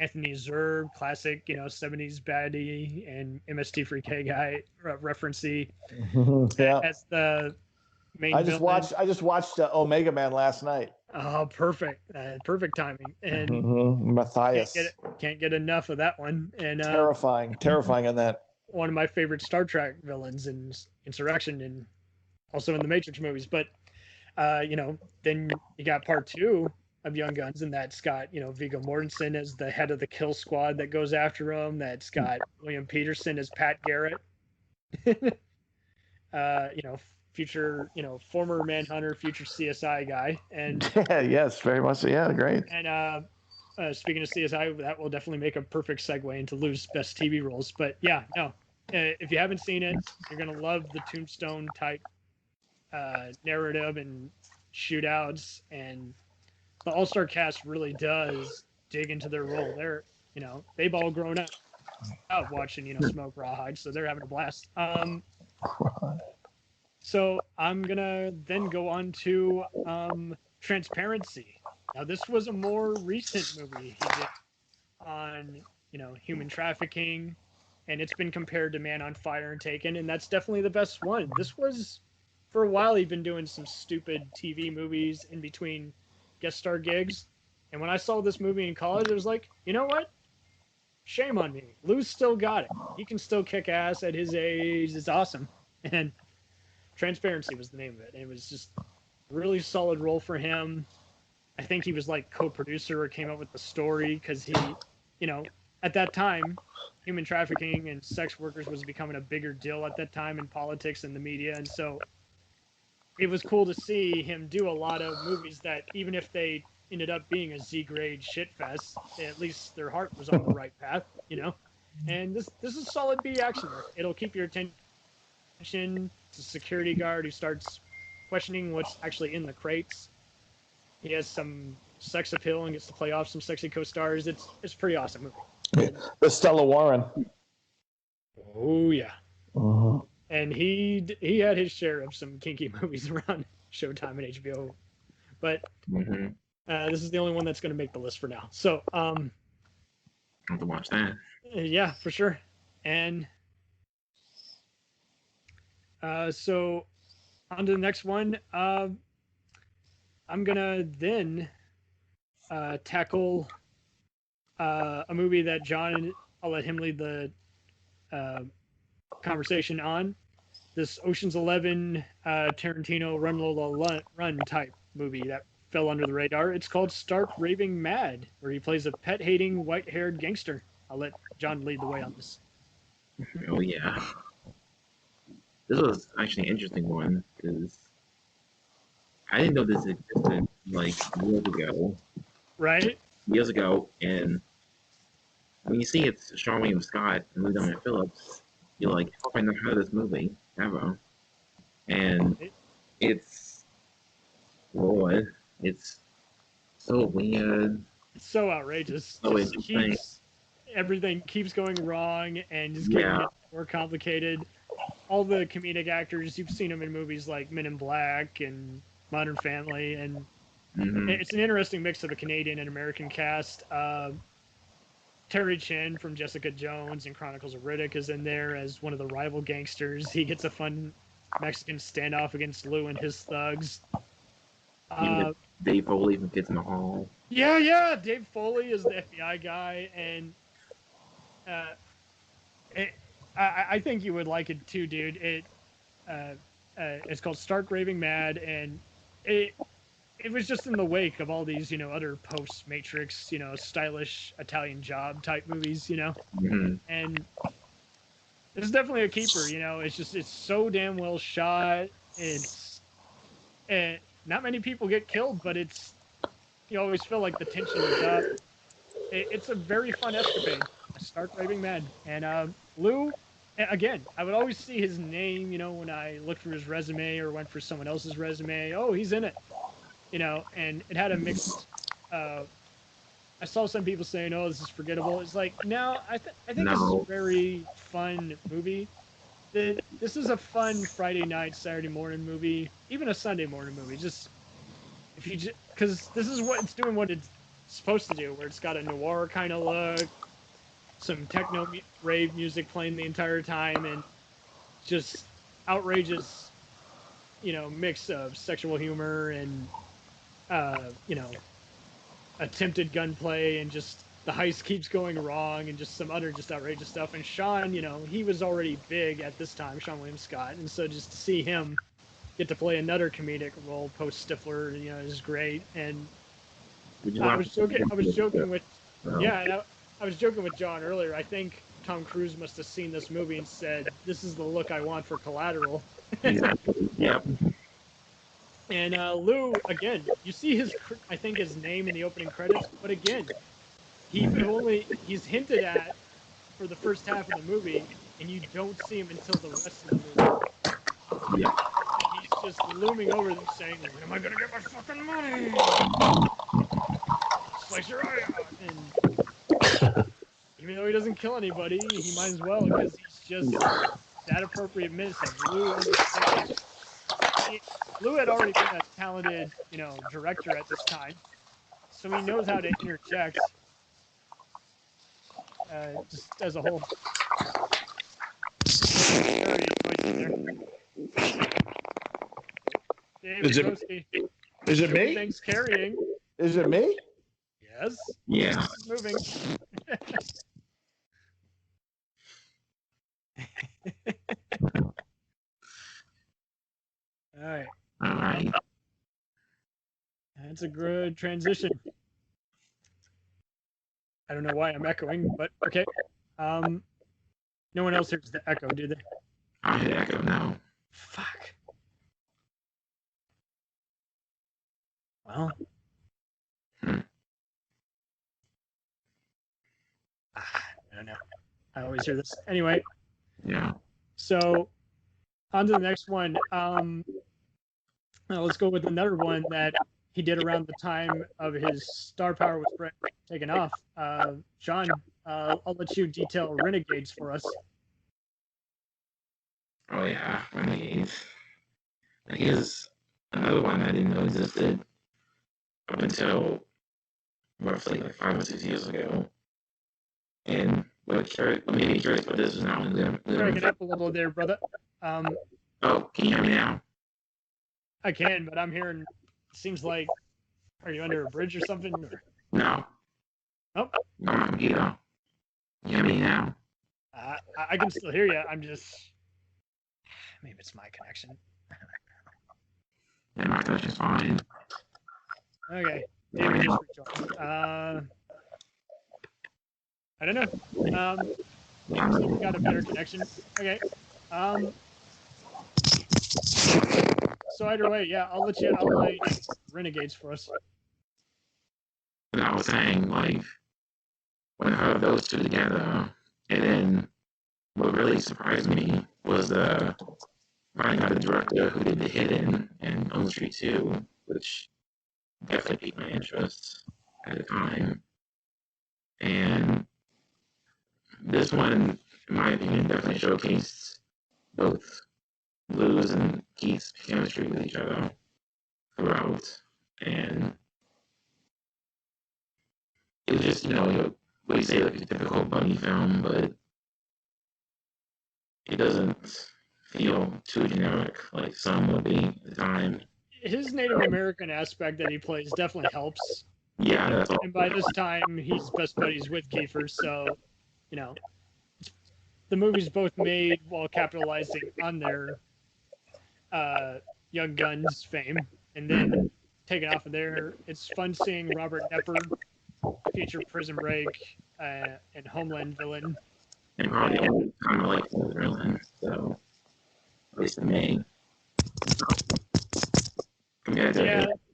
Anthony Zerbe, classic, 70s baddie and MST3K guy referencey, as the main I just watched Omega Man last night. Oh, perfect timing. And Matthias can't get enough of that one. And terrifying on that. One of my favorite Star Trek villains in Insurrection, and also in the Matrix movies. But then you got part 2, of Young Guns, and that's got Viggo Mortensen as the head of the kill squad that goes after him. That's got William Peterson as Pat Garrett. Future former Manhunter, future CSI guy, and yes, very much so. Yeah, great. and speaking of CSI, that will definitely make a perfect segue into Lou's best TV roles. But yeah, no, if you haven't seen it, you're gonna love the Tombstone type narrative and shootouts, and the all-star cast really does dig into their role. They've all grown up watching Smoke Rawhide, so they're having a blast. So I'm gonna then go on to Transparency. Now this was a more recent movie he did on human trafficking, and it's been compared to Man on Fire and Taken, and that's definitely the best one. This was, for a while, he'd been doing some stupid TV movies in between guest star gigs, and when I saw this movie in college, it was like, you know what? Shame on me. Lou's still got it. He can still kick ass at his age. It's awesome. And Transparency was the name of it. And it was just a really solid role for him. I think he was like co-producer or came up with the story because he, at that time, human trafficking and sex workers was becoming a bigger deal at that time in politics and the media. And so it was cool to see him do a lot of movies that, even if they ended up being a Z-grade shitfest, at least their heart was on the right path, And this is solid B action work. It'll keep your attention. It's a security guard who starts questioning what's actually in the crates. He has some sex appeal and gets to play off some sexy co-stars. It's a pretty awesome movie. The Stella Warren. Oh yeah. Uh-huh. And he had his share of some kinky movies around Showtime and HBO, but this is the only one that's going to make the list for now. So I'll have to watch that. Yeah, for sure. And so on to the next one. I'm gonna then tackle a movie that John, I'll let him lead the conversation on. This Ocean's 11 Tarantino Run Lola Run type movie that fell under the radar. It's called Stark Raving Mad, where he plays a pet-hating, white-haired gangster. I'll let John lead the way on this. Oh yeah, this was actually an interesting one because I didn't know this existed like years ago. Right? Years ago, and when you see it's Sean William Scott and Louis Phillips, you're like, how have I not heard of this movie ever? And it's Lord, it's so weird. It's so outrageous. So Everything keeps going wrong and just getting more complicated. All the comedic actors, you've seen them in movies like Men in Black and Modern Family, and it's an interesting mix of a Canadian and American cast. Terry Chin from Jessica Jones and Chronicles of Riddick is in there as one of the rival gangsters. He gets a fun Mexican standoff against Lou and his thugs. Dave Foley from Kids in the Hall. Yeah. Dave Foley is the FBI guy, and I think you would like it too, dude. It's called Stark Raving Mad, and it was just in the wake of all these, other post-Matrix, stylish Italian Job type movies, and it's definitely a keeper. It's so damn well shot. And not many people get killed, but you always feel like the tension is up. It's a very fun escapade. Stark Raving Mad. And Lou, again, I would always see his name, when I looked for his resume or went for someone else's resume. Oh, he's in it. And it had a mixed. I saw some people saying, "Oh, this is forgettable." It's like, no, I think this is a very fun movie. This is a fun Friday night, Saturday morning movie, even a Sunday morning movie. Just because this is what it's doing, what it's supposed to do, where it's got a noir kind of look, some techno rave music playing the entire time, and just outrageous, mix of sexual humor and attempted gunplay, and just the heist keeps going wrong, and just some other just outrageous stuff. And Sean, he was already big at this time, Sean William Scott, and so just to see him get to play another comedic role post Stifler, is great. And Would you I watch was joking. I was joking with No. yeah. And I was joking with John earlier. I think Tom Cruise must have seen this movie and said, "This is the look I want for Collateral." Exactly. Yep. And Lou, again, you see I think his name in the opening credits, but again, he's hinted at for the first half of the movie, and you don't see him until the rest of the movie. Yep. And he's just looming over them saying, "When am I gonna get my fucking money? Slice your eye out." And even though he doesn't kill anybody, he might as well because he's just that appropriate menacing. Lou understands. Lou had already been a talented, director at this time, so he knows how to interject just as a whole. Is it me? Thanks carrying. Is it me? Yes. Yeah. It's moving. All right. All right. That's a good transition. I don't know why I'm echoing, but okay. No one else hears the echo, do they? I hit echo now. Fuck. Well. I don't know. I always hear this. Anyway, Yeah. so on to the next one. Let's go with another one that he did around the time of his star power was taken off. John, I'll let you detail Renegades for us. Oh yeah, Renegades. That is another one I didn't know existed up until roughly like 5 or 6 years ago. And what made me curious about this is now Breaking up a little there, brother. Oh, can you hear me now? I can, but I'm hearing. Seems like, are you under a bridge or something? Or? No. Oh. No, I'm here. You hear me now? I can still hear you. I'm just. Maybe it's my connection. Yeah, my connection's fine. Okay. David just rejoined. I don't know. So we got a better connection. Okay. So either way, yeah, I'll let you outline Renegades for us. And I was saying, like, when I heard those two together, and then what really surprised me was finding out the director who did The Hidden and On the Street 2, which definitely piqued my interest at the time. And this one, in my opinion, definitely showcased both Lou's and Keith's chemistry with each other throughout. And it was just, what you say, like a typical bunny film, but it doesn't feel too generic like some would be at the time. His Native American aspect that he plays definitely helps. Yeah, that's all. And by this time, he's best buddies with Kiefer, so, the movie's both made while capitalizing on their Young Guns fame, and then taken off of there. It's fun seeing Robert Nepper feature Prison Break and Homeland villain. And probably kind of like the villain, so at least to me. Yeah,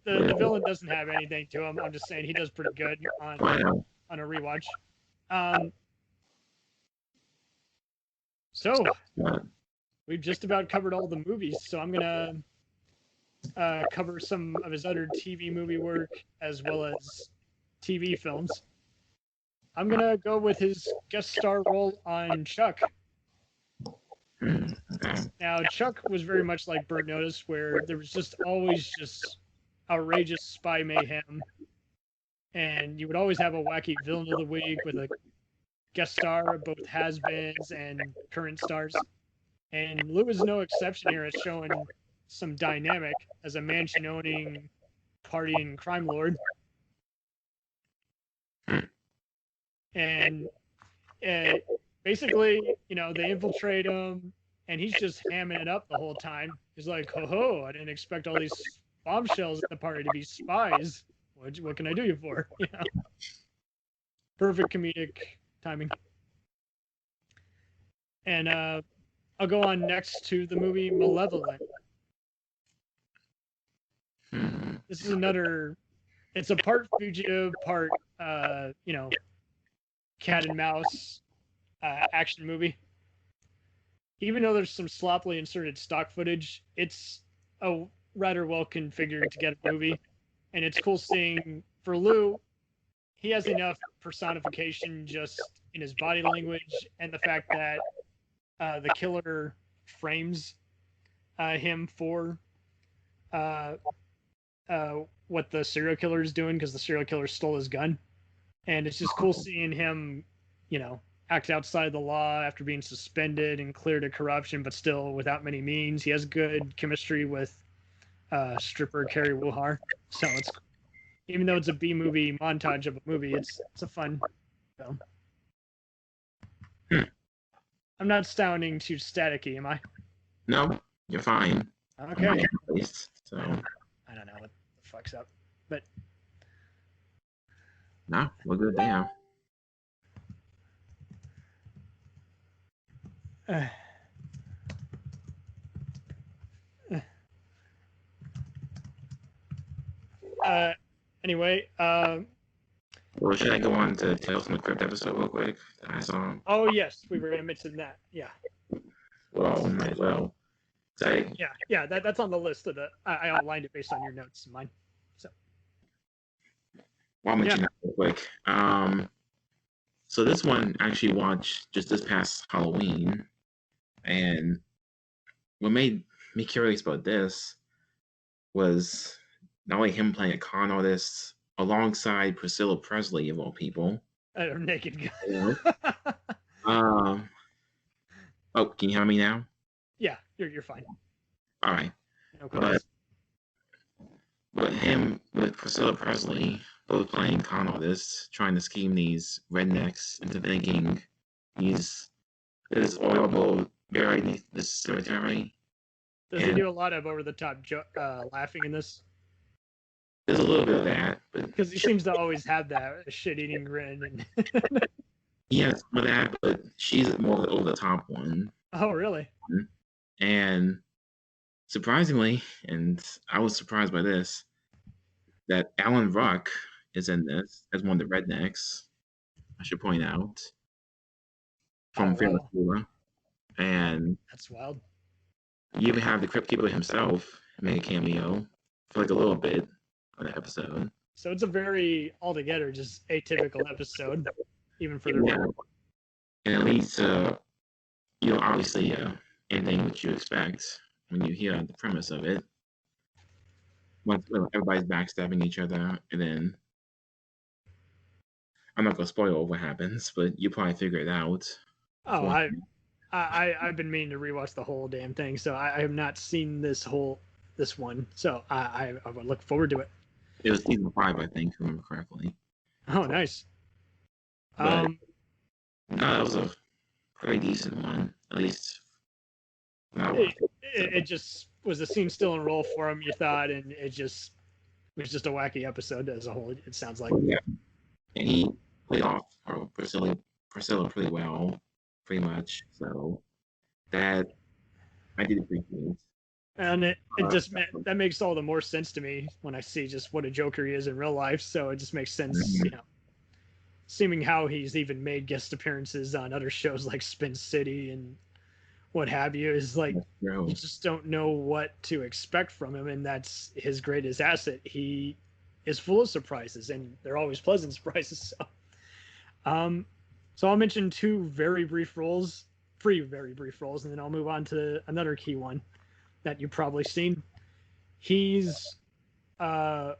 the villain doesn't have anything to him. I'm just saying he does pretty good on a rewatch. So we've just about covered all the movies, so I'm gonna cover some of his other TV movie work as well as TV films. I'm gonna go with his guest star role on Chuck. Now, Chuck was very much like Burnt Notice, where there was just always just outrageous spy mayhem, and you would always have a wacky villain of the week with a guest star of both has-beens and current stars. And Lou is no exception here at showing some dynamic as a mansion-owning, partying crime lord. And basically, they infiltrate him, and he's just hamming it up the whole time. He's like, ho, I didn't expect all these bombshells at the party to be spies. what can I do you for? Yeah. Perfect comedic timing. And I'll go on next to the movie Malevolent. This is another. It's a part fugitive, part cat and mouse action movie. Even though there's some sloppily inserted stock footage, it's a rather well configured together movie, and it's cool seeing for Lou. He has enough personification just in his body language and the fact that the killer frames him for what the serial killer is doing, because the serial killer stole his gun. And it's just cool seeing him, act outside the law after being suspended and cleared of corruption, but still without many means. He has good chemistry with stripper Carrie Wuhar. So it's, even though it's a B movie montage of a movie, it's a fun film. I'm not sounding too staticky, am I? No, you're fine. Okay. At least, so I don't know what the fuck's up, but no, we're good there. Anyway, Well, should I go on to Tales from the Crypt episode real quick? I saw. oh yes, we were gonna mention that. Yeah, Well, might as well. yeah. That's on the list of the. I outlined it based on your notes and mine. So. Well, I'll mention that real quick. So this one I actually watched just this past Halloween, and what made me curious about this was not only him playing a con artist alongside Priscilla Presley of all people. A naked guy. You know? Oh, can you hear me now? Yeah, you're fine. All right. No questions. But him with Priscilla Presley both playing con artists, trying to scheme these rednecks into thinking there's oil bowl buried beneath this cemetery. Does he do a lot of over the top laughing in this? There's a little bit of that, but Because he seems to always have that shit-eating grin. And yes, some of that, but she's more the over the top one. oh, really? And surprisingly, and I was surprised by this, that Alan Ruck is in this as one of the rednecks. I should point out from Fearless Cooler. And That's wild. you even have the Crypt Keeper himself make a cameo for like a little bit on the episode. So it's a very altogether just atypical episode, even for the Yeah. And it leads to, obviously anything which you expect when you hear the premise of it. Once everybody's backstabbing each other, and then I'm not gonna spoil what happens, but you probably figure it out. Oh, I've been meaning to rewatch the whole damn thing, so I have not seen this one, so I would look forward to it. It was season 5, I think, if I remember correctly. Oh, nice. But no, that was a pretty decent one, at least. It just was a scene still in roll for him, you thought, and it was just a wacky episode as a whole. It sounds like. Yeah, and he played off Priscilla pretty well, pretty much. So that I did appreciate. And it just that makes all the more sense to me when I see just what a Joker he is in real life. So it just makes sense, seeming how he's even made guest appearances on other shows like Spin City and what have you. Is like you just don't know what to expect from him, and that's his greatest asset. He is full of surprises, and they're always pleasant surprises. So I'll mention two very brief roles, and then I'll move on to another key one that you've probably seen. He's Gina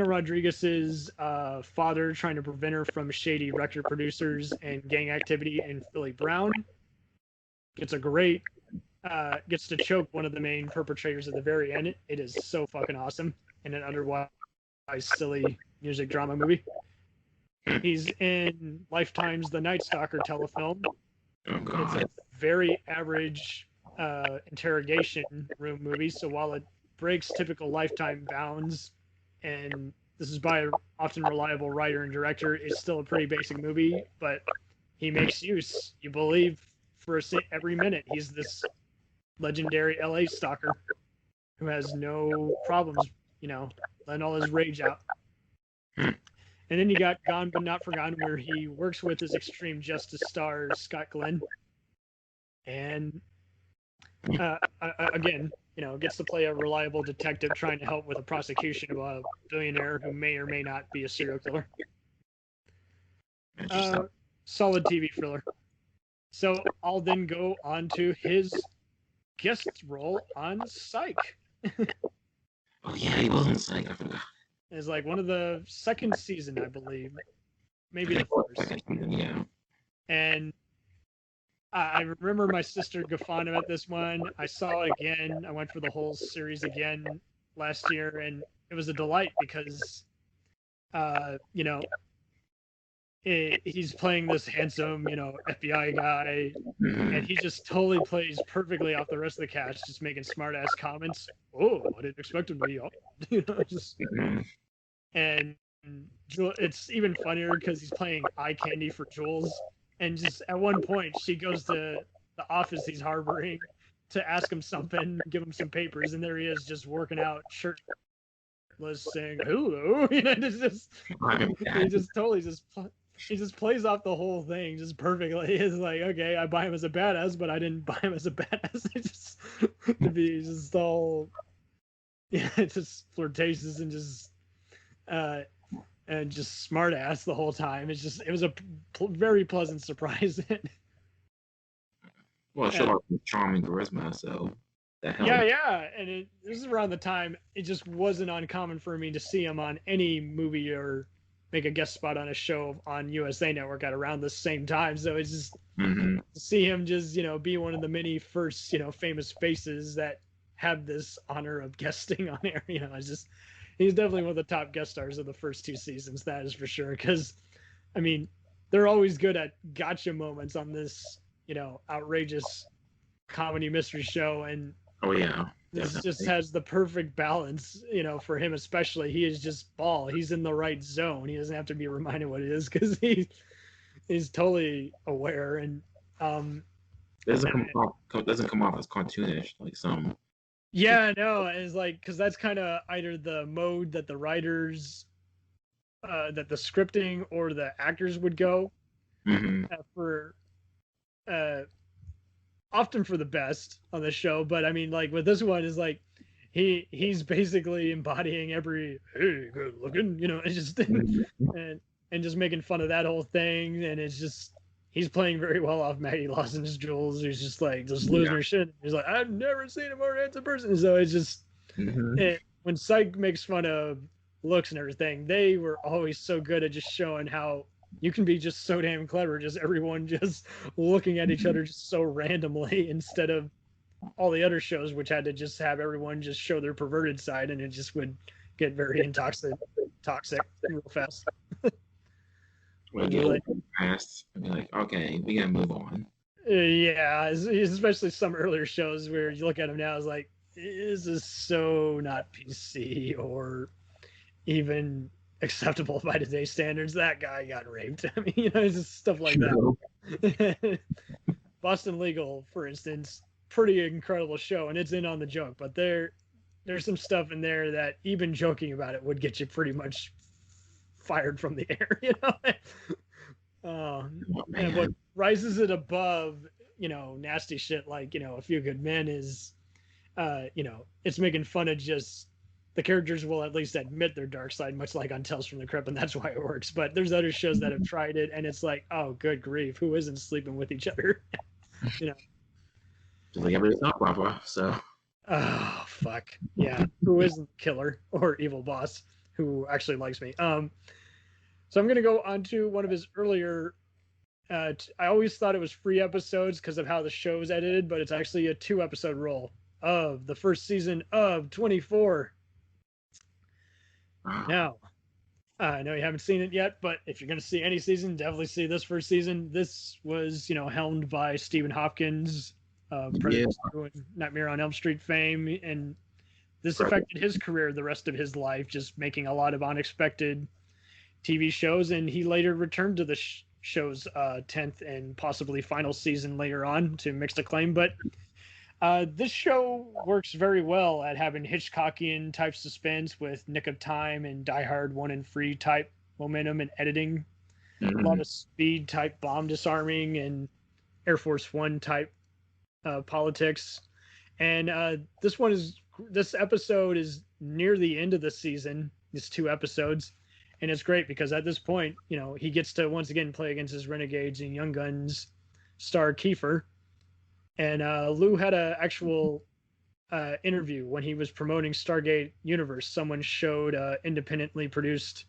Rodriguez's father, trying to prevent her from shady record producers and gang activity in Philly Brown. Gets to choke one of the main perpetrators at the very end. It is so fucking awesome in an otherwise silly music drama movie. He's in Lifetime's The Night Stalker telefilm. Oh, God. It's a very average interrogation room movie. So while it breaks typical Lifetime bounds and this is by an often reliable writer and director. It's still a pretty basic movie, but he makes use. You believe for every minute he's this legendary LA stalker who has no problems, letting all his rage out. And then you got Gone But Not Forgotten, where he works with his extreme justice star, Scott Glenn. And again, gets to play a reliable detective trying to help with a prosecution of a billionaire who may or may not be a serial killer. Solid TV thriller. So I'll then go on to his guest role on Psych. Oh yeah, he was on Psych. I forgot. It's like one of the second season, I believe, maybe the first. Yeah. And I remember my sister guffawn at this one. I saw it again. I went for the whole series again last year, and it was a delight because, he's playing this handsome, FBI guy, and he just totally plays perfectly off the rest of the cast, just making smart-ass comments. Oh, I didn't expect him to be, And it's even funnier because he's playing eye candy for Jules. And just at one point, she goes to the office he's harboring to ask him something, give him some papers, and there he is just working out shirtless, saying hello. It's just he just plays off the whole thing just perfectly. It's like, okay, I buy him as a badass, but I didn't buy him as a badass. It just to be just all, just flirtatious and just smart ass the whole time. It was a very pleasant surprise. Well, it showed off his charming charisma, so that helped. Yeah, and this is around the time it just wasn't uncommon for me to see him on any movie or make a guest spot on a show on USA Network at around the same time. So it's just to see him just be one of the many first famous faces that have this honor of guesting on air. It's just. He's definitely one of the top guest stars of the first two seasons, that is for sure. Because, I mean, they're always good at gotcha moments on this, outrageous comedy mystery show. And oh yeah, this just has the perfect balance, for him especially. He is just ball. He's in the right zone. He doesn't have to be reminded what it is because he's totally aware and doesn't come off as cartoonish like some. Yeah, no, it's like because that's kind of either the mode that the writers, that the scripting or the actors would go for, often for the best on the show. But I mean, like with this one, is like he's basically embodying every hey, good looking, it's just and just making fun of that whole thing, and it's just. He's playing very well off Maggie Lawson's Jules, who's just losing her shit. He's like, I've never seen a more handsome person. So it's just when Psych makes fun of looks and everything, they were always so good at just showing how you can be just so damn clever, just everyone just looking at each other just so randomly instead of all the other shows which had to just have everyone just show their perverted side, and it just would get very toxic real fast. When you get past, and be like, okay, we gotta move on. Yeah, especially some earlier shows where you look at them now, it's like, this is so not PC or even acceptable by today's standards. That guy got raped. I mean, it's just stuff like that. Boston Legal, for instance, pretty incredible show, and it's in on the joke, but there's some stuff in there that even joking about it would get you pretty much fired from the air, and what rises it above, nasty shit like, A Few Good Men is, it's making fun of just the characters will at least admit their dark side, much like on Tales from the Crypt, and that's why it works. But there's other shows that have tried it, and it's like, oh, good grief, who isn't sleeping with each other? Just like every soap opera, so. Oh, fuck. Yeah. Who isn't killer or evil boss who actually likes me? So I'm going to go on to one of his earlier, I always thought it was 3 episodes because of how the show's edited, but it's actually a 2-episode roll of the first season of 24. Now, I know you haven't seen it yet, but if you're going to see any season, definitely see this first season. This was, helmed by Stephen Hopkins, Predator 2 and Nightmare on Elm Street fame, and this affected his career the rest of his life, just making a lot of unexpected TV shows. And he later returned to the show's 10th and possibly final season later on to mixed acclaim. But this show works very well at having Hitchcockian type suspense with Nick of Time and Die Hard 1 and Free type momentum and editing. A lot of speed type bomb disarming and Air Force One type politics. And this episode is near the end of the season. It's 2 episodes. And it's great because at this point, you know, he gets to once again play against his Renegades and Young Guns star Kiefer. And Lou had an actual interview when he was promoting Stargate Universe. Someone showed independently produced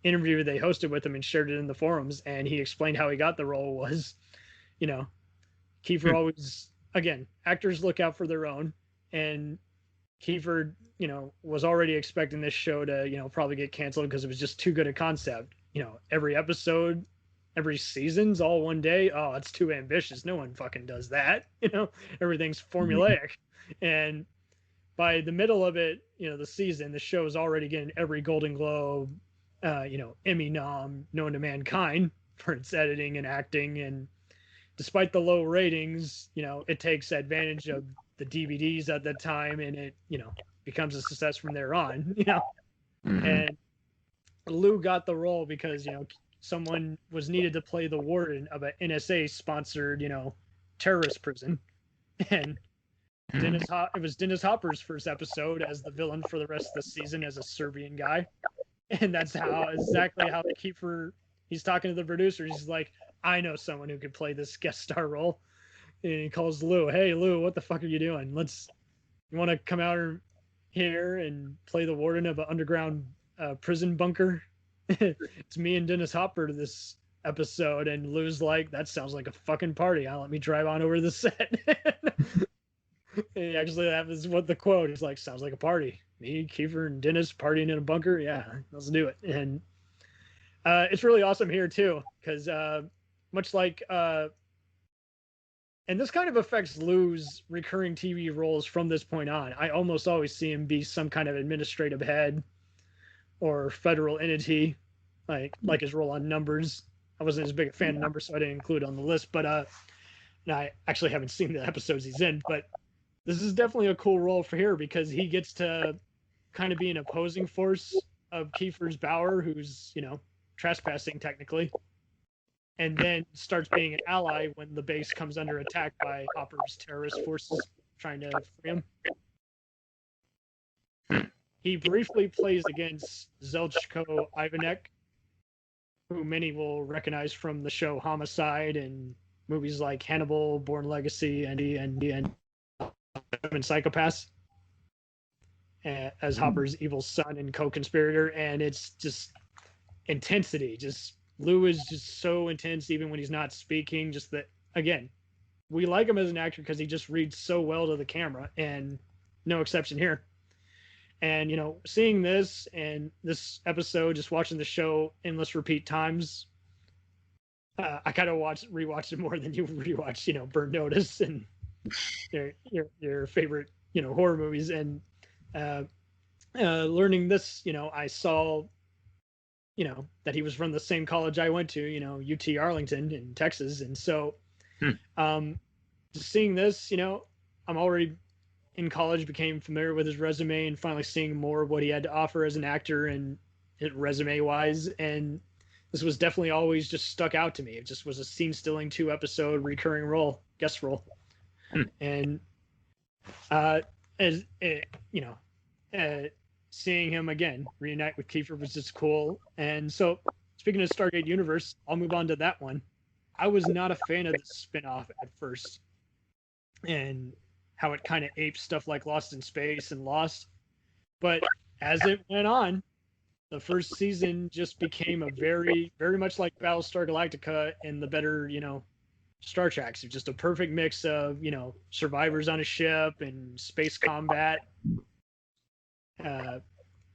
interview they hosted with him and shared it in the forums. And he explained how he got the role was, you know, Kiefer always, again, actors look out for their own. And Kiefer, you know, was already expecting this show to, you know, probably get canceled because it was just too good a concept. You know, every episode, every season's all one day. Oh, it's too ambitious. No one fucking does that. You know, everything's formulaic. And by the middle of it, you know, the season, the show is already getting every Golden Globe, you know, Emmy nom known to mankind for its editing and acting. And despite the low ratings, you know, it takes advantage of the DVDs at that time, and it, you know, becomes a success from there on, you know. And Lou got the role because, you know, someone was needed to play the warden of an NSA sponsored, you know, terrorist prison. And it was Dennis Hopper's first episode as the villain for the rest of the season as a Serbian guy. And that's exactly how Kiefer, he's talking to the producers. He's like, I know someone who could play this guest star role. And he calls Lou, hey, Lou, what the fuck are you doing? You want to come out here and play the warden of an underground prison bunker? It's me and Dennis Hopper to this episode. And Lou's like, that sounds like a fucking party. Let me drive on over to the set. And actually, that was what the quote is like, sounds like a party. Me, Kiefer, and Dennis partying in a bunker. Yeah, let's do it. And it's really awesome here, too, because much like... and this kind of affects Lou's recurring TV roles from this point on. I almost always see him be some kind of administrative head or federal entity, like his role on Numbers. I wasn't as big a fan of Numbers, so I didn't include it on the list. But I actually haven't seen the episodes he's in. But this is definitely a cool role for here because he gets to kind of be an opposing force of Kiefer's Bauer, who's, you know, trespassing technically. And then starts being an ally when the base comes under attack by Hopper's terrorist forces trying to free him. He briefly plays against Zelchko Ivanek, who many will recognize from the show Homicide and movies like Hannibal, Born Legacy, and Psychopaths, as Hopper's evil son and co-conspirator. And it's just intensity, Lou is just so intense even when he's not speaking. Just that, again, we like him as an actor because he just reads so well to the camera, and no exception here. And, you know, seeing this and this episode, just watching the show endless repeat times, I kind of rewatched it more than you rewatched, you know, Burn Notice and your favorite, you know, horror movies. And learning this, you know, I saw, you know, that he was from the same college I went to, you know, UT Arlington in Texas. And so just seeing this, you know, I'm already in college, became familiar with his resume and finally seeing more of what he had to offer as an actor and resume wise. And this was definitely always just stuck out to me. It just was a scene stealing 2 episode recurring role, guest role. And, you know, seeing him again reunite with Kiefer was just cool. And so, speaking of Stargate Universe, I'll move on to that one. I was not a fan of the spinoff at first, and how it kind of apes stuff like Lost in Space and Lost. But as it went on, the first season just became a very, very much like Battlestar Galactica and the better, you know, Star Trek. So just a perfect mix of, you know, survivors on a ship and space combat.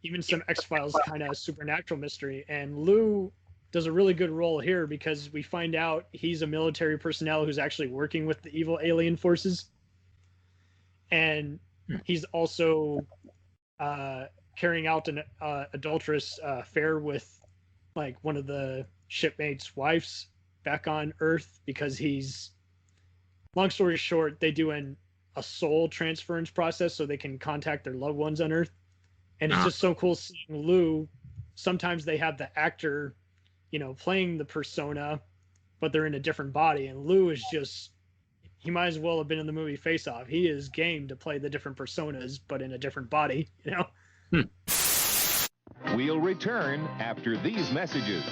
Even some X-Files kind of supernatural mystery. And Lou does a really good role here because we find out he's a military personnel who's actually working with the evil alien forces. And he's also carrying out an adulterous affair with like one of the shipmates' wives back on Earth because he's. Long story short, they do a soul transference process so they can contact their loved ones on Earth, and it's just so cool seeing Lou. Sometimes they have the actor, playing the persona, but they're in a different body, and Lou is just. He might as well have been in the movie Face Off. He is game to play the different personas, but in a different body, We'll return after these messages.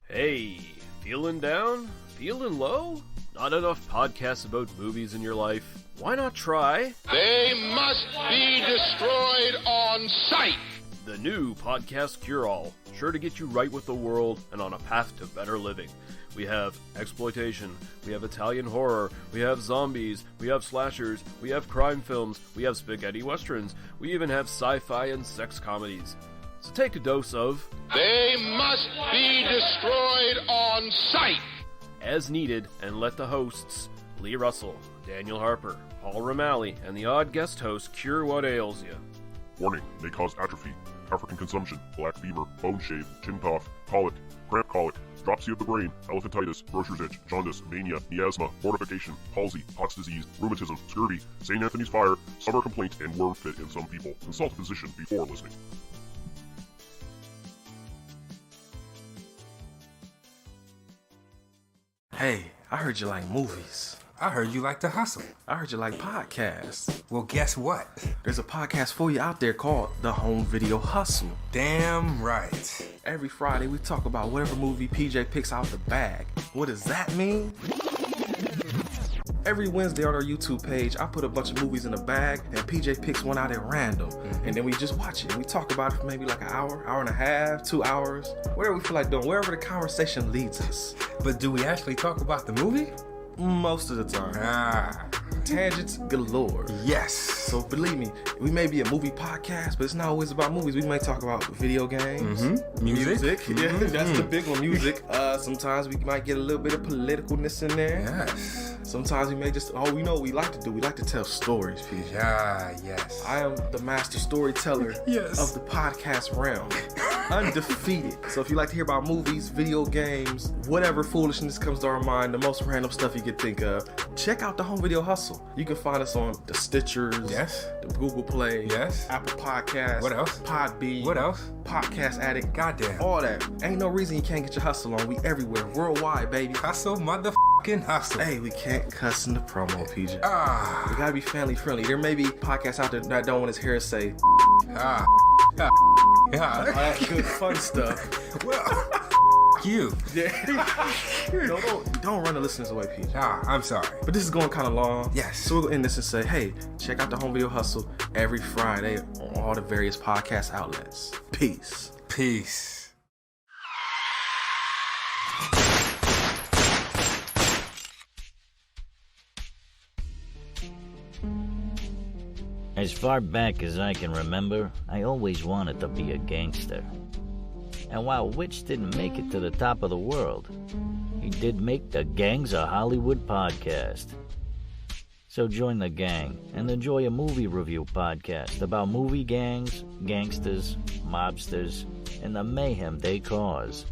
Hey, feeling down? Feeling low? Not enough podcasts about movies in your life? Why not try They must be destroyed on sight. the new Podcast Cure-All? Sure to get you right with the world and on a path to better living. We have exploitation, we have Italian horror, we have zombies, we have slashers, we have crime films, we have spaghetti westerns, we even have sci-fi and sex comedies. So take a dose of They must be destroyed on sight. as needed and let the hosts, Lee Russell, Daniel Harper, Paul Romali, and the odd guest host cure what ails you. Warning, may cause atrophy, African consumption, black fever, bone shave, chin cough, colic, cramp colic, dropsy of the brain, elephantitis, grocer's itch, jaundice, mania, miasma, mortification, palsy, Pox disease, rheumatism, scurvy, St. Anthony's fire, summer complaint, and worm fit in some people. Consult a physician before listening. Hey, I heard you like movies. I heard you like to hustle. I heard you like podcasts. Well, guess what? There's a podcast for you out there called The Home Video Hustle. Damn right. Every Friday we talk about whatever movie PJ picks out the bag. What does that mean? Every Wednesday on our YouTube page, I put a bunch of movies in a bag and PJ picks one out at random. And then we just watch it. We talk about it for maybe like an hour, hour and a half, 2 hours, whatever we feel like doing, wherever the conversation leads us. But do we actually talk about the movie? Most of the time. Tangents galore. Yes. So believe me, we may be a movie podcast, but it's not always about movies. We may talk about video games, Music. Yeah, that's the big one, music. Sometimes we might get a little bit of politicalness in there. Yes. Sometimes we may just, we know what we like to do. We like to tell stories, PJ. Yes. I am the master storyteller of the podcast realm. Undefeated. So if you like to hear about movies, video games, whatever foolishness comes to our mind, the most random stuff you could think of, check out the Home Video Hustle. You can find us on the Stitchers, the Google Play, Apple Podcasts, What else? Podbean, What else? Podcast Addict, Goddamn. all that. Ain't no reason you can't get your hustle on. We everywhere, worldwide, baby. Hustle, motherfucking hustle. Hey, we can't cuss in the promo, PJ. We gotta be family friendly. There may be podcasts out there that don't want his hair say all that good fun stuff. Well, you. Don't run the listeners away, PJ. I'm sorry. But this is going kind of long. Yes. So we're going to end this and say, hey, check out the Home Video Hustle every Friday on all the various podcast outlets. Peace. Peace. As far back as I can remember, I always wanted to be a gangster. And while Witch didn't make it to the top of the world, he did make the Gangs of Hollywood podcast. So join the gang and enjoy a movie review podcast about movie gangs, gangsters, mobsters, and the mayhem they cause.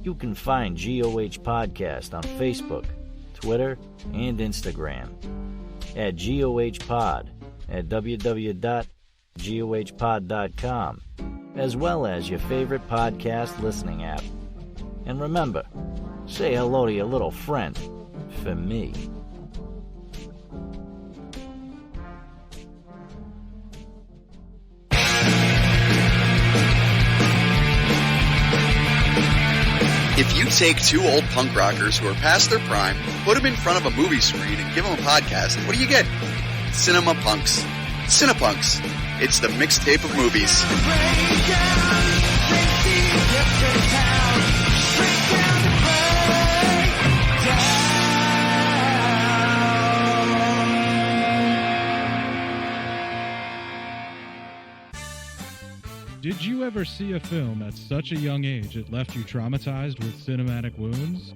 You can find GOH Podcast on Facebook, Twitter, and Instagram at GOH Pod at www.gohpod.com, as well as your favorite podcast listening app. And remember, say hello to your little friend for me. If you take two old punk rockers who are past their prime, put them in front of a movie screen and give them a podcast, what do you get? Cinema Punks. Cinepunks. It's the mixtape of movies. Did you ever see a film at such a young age it left you traumatized with cinematic wounds?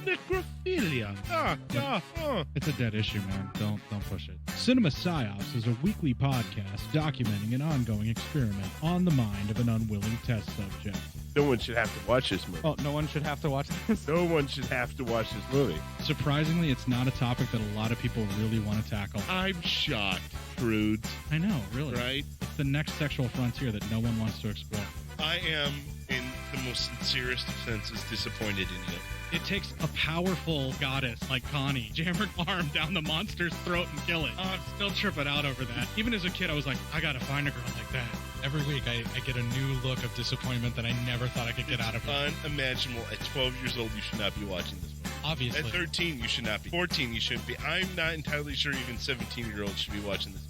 Necrophilia. pedophilia. It's a dead issue, man. Don't push it. Cinema Psyops is a weekly podcast documenting an ongoing experiment on the mind of an unwilling test subject. No one should have to watch this movie. Oh, no one should have to watch this? No one should have to watch this movie. Surprisingly, it's not a topic that a lot of people really want to tackle. I'm shocked, prudes. I know, really. Right? It's the next sexual frontier that no one wants to explore. I am, in the most sincerest of senses, disappointed in you. It takes a powerful goddess like Connie, jam her arm down the monster's throat and kill it. Oh, I'm still tripping out over that. Even as a kid, I was like, I gotta find a girl like that. Every week, I get a new look of disappointment that I never thought I could get out of it. Unimaginable. At 12 years old, you should not be watching this movie. Obviously. At 13, you should not be. 14, you shouldn't be. I'm not entirely sure even 17-year-olds should be watching this.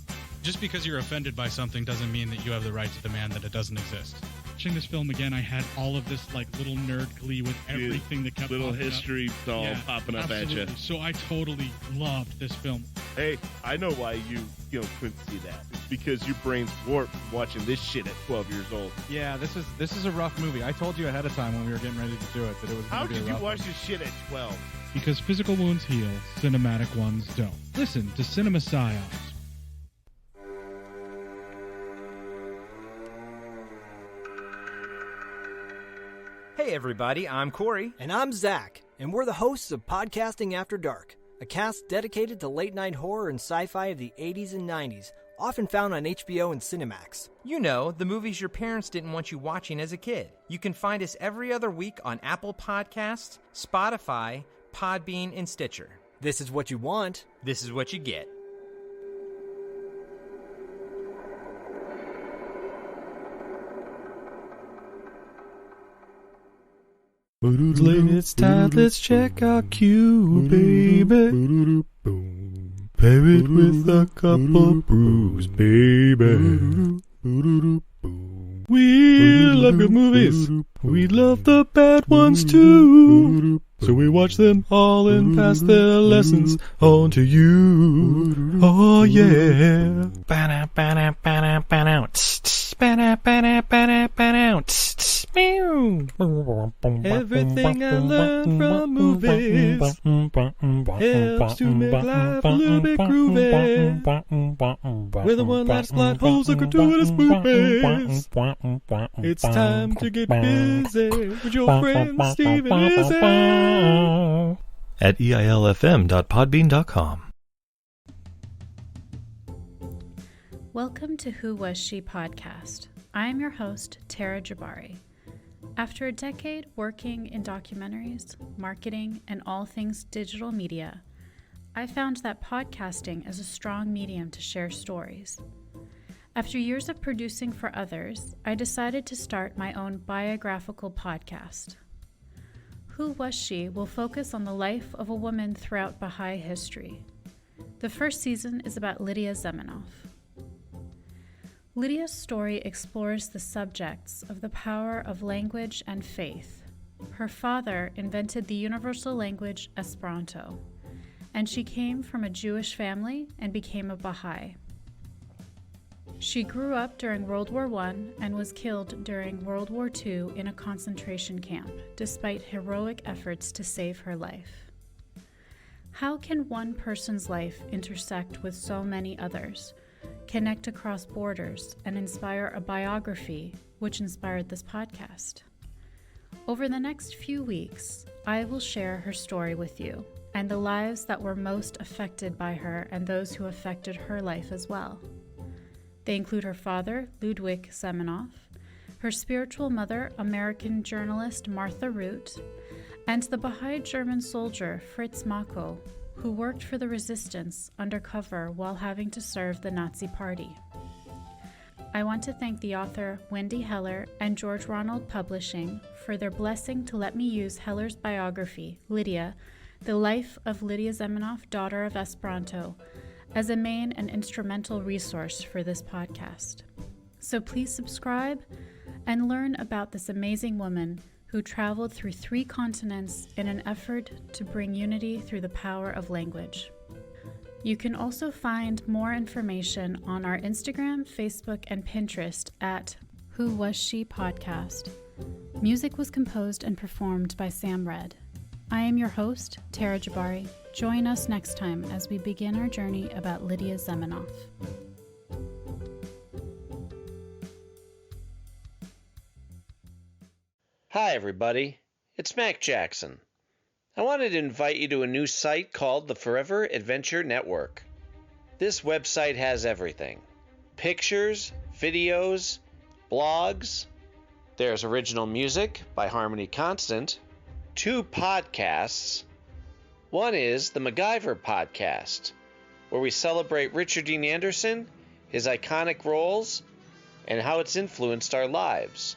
Just because you're offended by something doesn't mean that you have the right to demand that it doesn't exist. Watching this film again, I had all of this like little nerd glee with everything that kept little popping history up. all popping up absolutely. at you. So I totally loved this film. Hey, I know why you couldn't see that. It's because your brain's warped from watching this shit at 12 years old. Yeah, this is a rough movie. I told you ahead of time when we were getting ready to do it that it was going to be a rough How could you watch one. this shit at 12? Because physical wounds heal, cinematic ones don't. Listen to Cinema Psyops. Hey everybody, I'm Corey. And I'm Zach, and we're the hosts of Podcasting After Dark, a cast dedicated to late-night horror and sci-fi of the 80s and 90s, often found on HBO and Cinemax. You know, the movies your parents didn't want you watching as a kid. You can find us every other week on Apple Podcasts, Spotify, Podbean, and Stitcher. This is what you want. This is what you get. It's time, let's check our queue, baby. Pair it with a couple brews, baby. We love good movies. We love the bad ones too. So we watch them all and pass their lessons on to you. Oh yeah. Everything I learned from movies helps to make life a little bit groovy. With a one-liner plot holes and gratuitous movies. It's time to get busy with your friend Steve and Izzy at eilfm.podbean.com. Welcome to Who Was She podcast. I am your host, Tara Jabari. After a decade working in documentaries, marketing, and all things digital media, I found that podcasting is a strong medium to share stories. After years of producing for others, I decided to start my own biographical podcast. Who Was She will focus on the life of a woman throughout Baha'i history. The first season is about Lydia Zamenhof. Lydia's story explores the subjects of the power of language and faith. Her father invented the universal language Esperanto, and she came from a Jewish family and became a Baha'i. She grew up during World War I and was killed during World War II in a concentration camp, despite heroic efforts to save her life. How can one person's life intersect with so many others, connect across borders, and inspire a biography which inspired this podcast? Over the next few weeks, I will share her story with you and the lives that were most affected by her and those who affected her life as well. They include her father, Ludwig Zamenhof, her spiritual mother, American journalist Martha Root, and the Baha'i German soldier Fritz Mako, who worked for the resistance undercover while having to serve the Nazi Party. I want to thank the author Wendy Heller and George Ronald Publishing for their blessing to let me use Heller's biography, Lydia, The Life of Lydia Zamenhof, Daughter of Esperanto, as a main and instrumental resource for this podcast. So please subscribe and learn about this amazing woman who traveled through 3 continents in an effort to bring unity through the power of language. You can also find more information on our Instagram, Facebook, and Pinterest at Who Was She Podcast. Music was composed and performed by Sam Red. I am your host, Tara Jabari. Join us next time as we begin our journey about Lydia Zamenhof. Hi, everybody. It's Mac Jackson. I wanted to invite you to a new site called the Forever Adventure Network. This website has everything: pictures, videos, blogs. There's original music by Harmony Constant, 2 podcasts. One is the MacGyver podcast, where we celebrate Richard Dean Anderson, his iconic roles, and how it's influenced our lives.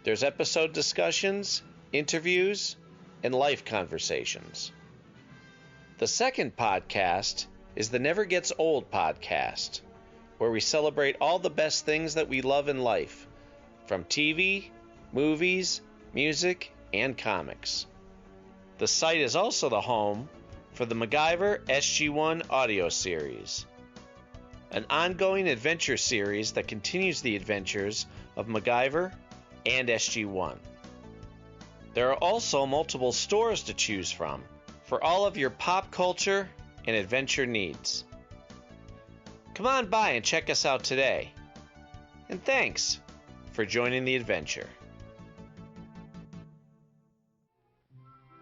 There's episode discussions, interviews, and life conversations. The second podcast is the Never Gets Old podcast, where we celebrate all the best things that we love in life, from TV, movies, music, and comics. The site is also the home for the MacGyver SG-1 audio series, an ongoing adventure series that continues the adventures of MacGyver and SG-1. There are also multiple stores to choose from for all of your pop culture and adventure needs. Come on by and check us out today. And thanks for joining the adventure.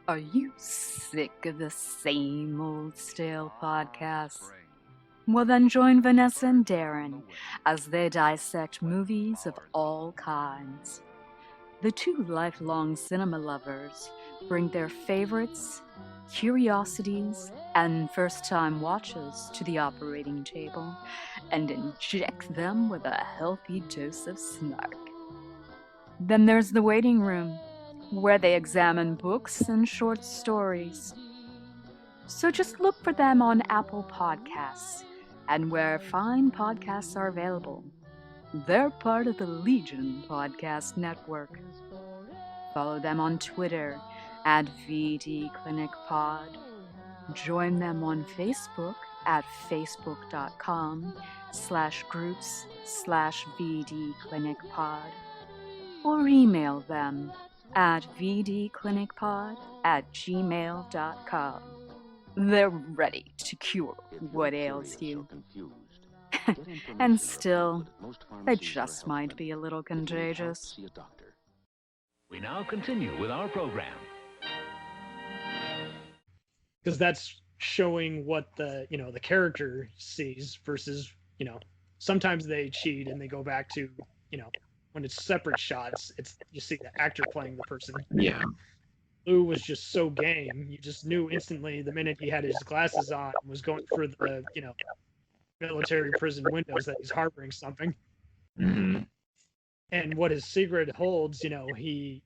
Are you sick of the same old stale podcasts? Well, then join Vanessa and Darren as they dissect movies of all kinds. The 2 lifelong cinema lovers bring their favorites, curiosities, and first-time watches to the operating table and inject them with a healthy dose of snark. Then there's the waiting room, where they examine books and short stories. So just look for them on Apple Podcasts and where fine podcasts are available. They're part of the Legion Podcast Network. Follow them on Twitter at VD Clinic Pod. Join them on Facebook at facebook.com/groups/VD Clinic Pod. Or email them at vdclinicpod@gmail.com. They're ready to cure what ails you. And still, they just might be a little contagious. We now continue with our program. Because that's showing what the character sees versus, sometimes they cheat and they go back to, when it's separate shots, it's you see the actor playing the person. Yeah. Lou was just so game. You just knew instantly the minute he had his glasses on and was going through the, military prison windows that he's harboring something. Mm-hmm. And what his secret holds, he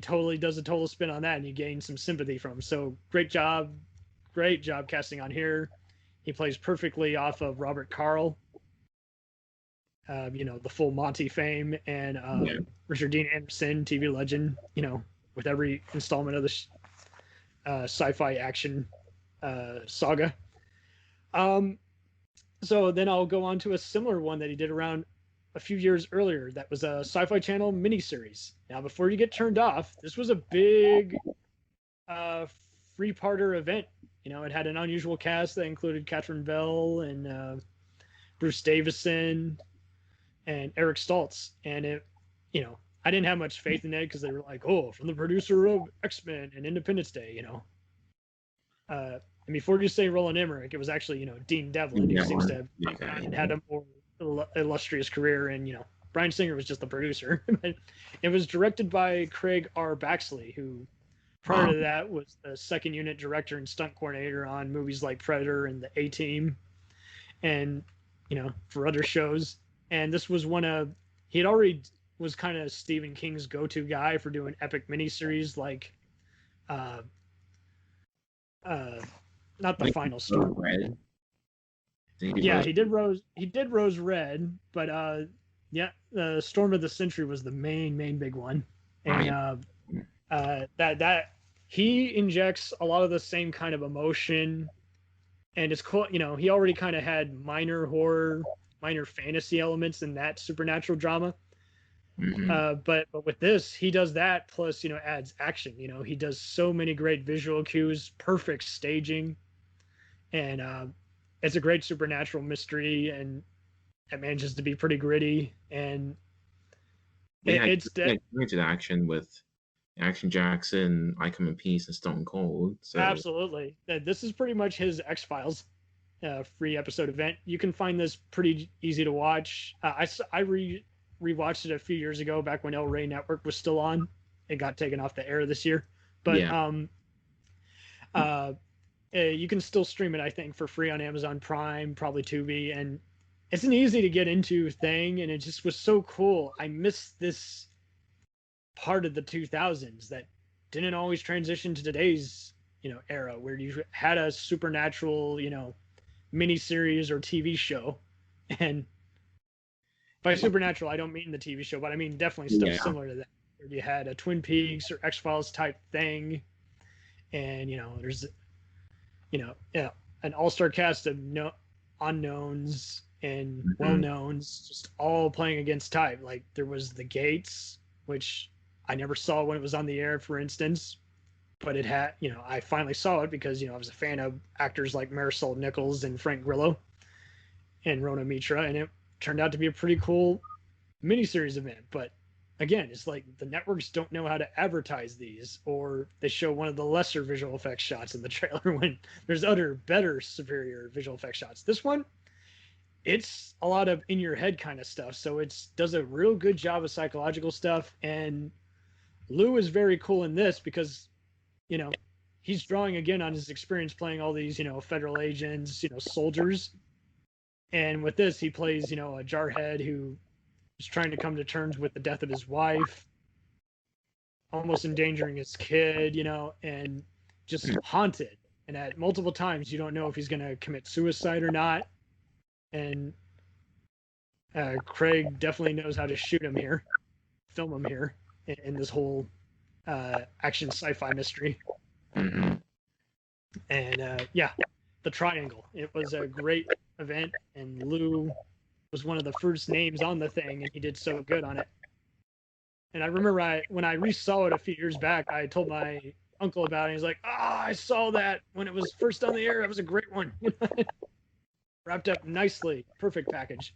totally does a total spin on that, and you gain some sympathy from him. So great job casting on here. He plays perfectly off of Robert Carl, the full Monty fame, and Richard Dean Anderson, TV legend, with every installment of the sci-fi action saga. So then I'll go on to a similar one that he did around a few years earlier. That was a Sci-Fi Channel miniseries. Now, before you get turned off, this was a big 3-parter event. It had an unusual cast that included Catherine Bell and Bruce Davison and Eric Stoltz. And I didn't have much faith in it because they were like, from the producer of X-Men and Independence Day, And before you say Roland Emmerich, it was actually, Dean Devlin, who seems to have had a more illustrious career. And, Bryan Singer was just the producer. It was directed by Craig R. Baxley, who prior to that was the second unit director and stunt coordinator on movies like Predator and the A-Team and, for other shows. And this was he had already was kind of Stephen King's go-to guy for doing epic miniseries like, not the Final Storm. Red. Yeah, he did Rose Red, but the Storm of the Century was the main big one. And that he injects a lot of the same kind of emotion, and it's cool. He already kind of had minor horror, minor fantasy elements in that supernatural drama. But with this, he does that plus, adds action. He does so many great visual cues, perfect staging, and it's a great supernatural mystery, and it manages to be pretty gritty. And it's into action with Action Jackson, I Come in Peace, and Stone Cold. So. Absolutely, this is pretty much his X-Files free episode event. You can find this pretty easy to watch. I rewatched it a few years ago, back when El Rey Network was still on. It got taken off the air this year, but you can still stream it, I think, for free on Amazon Prime, probably Tubi, and it's an easy to get into thing, and it just was so cool. I missed this part of the 2000s that didn't always transition to today's era, where you had a supernatural miniseries or TV show. And by supernatural, I don't mean the TV show, but I mean definitely stuff similar to that, where you had a Twin Peaks or X-Files type thing, and there's an all-star cast of unknowns and well-knowns, just all playing against type. Like, there was The Gates, which I never saw when it was on the air, for instance, but it had, I finally saw it because, I was a fan of actors like Marisol Nichols and Frank Grillo and Rona Mitra, and it turned out to be a pretty cool miniseries event. But again, it's like the networks don't know how to advertise these, or they show one of the lesser visual effects shots in the trailer when there's other better, superior visual effects shots. This one, it's a lot of in your head kind of stuff, so it does a real good job of psychological stuff. And Lou is very cool in this because he's drawing again on his experience playing all these federal agents, soldiers, and with this he plays a jarhead who is trying to come to terms with the death of his wife, almost endangering his kid, and just haunted, and at multiple times you don't know if he's going to commit suicide or not. And Craig definitely knows how to shoot him here, film him here in this whole action sci-fi mystery. And the Triangle. It was a great event, and Lou was one of the first names on the thing, and he did so good on it. And I remember when I re-saw it a few years back, I told my uncle about it. He's like, I saw that when it was first on the air. That was a great one. Wrapped up nicely. Perfect package.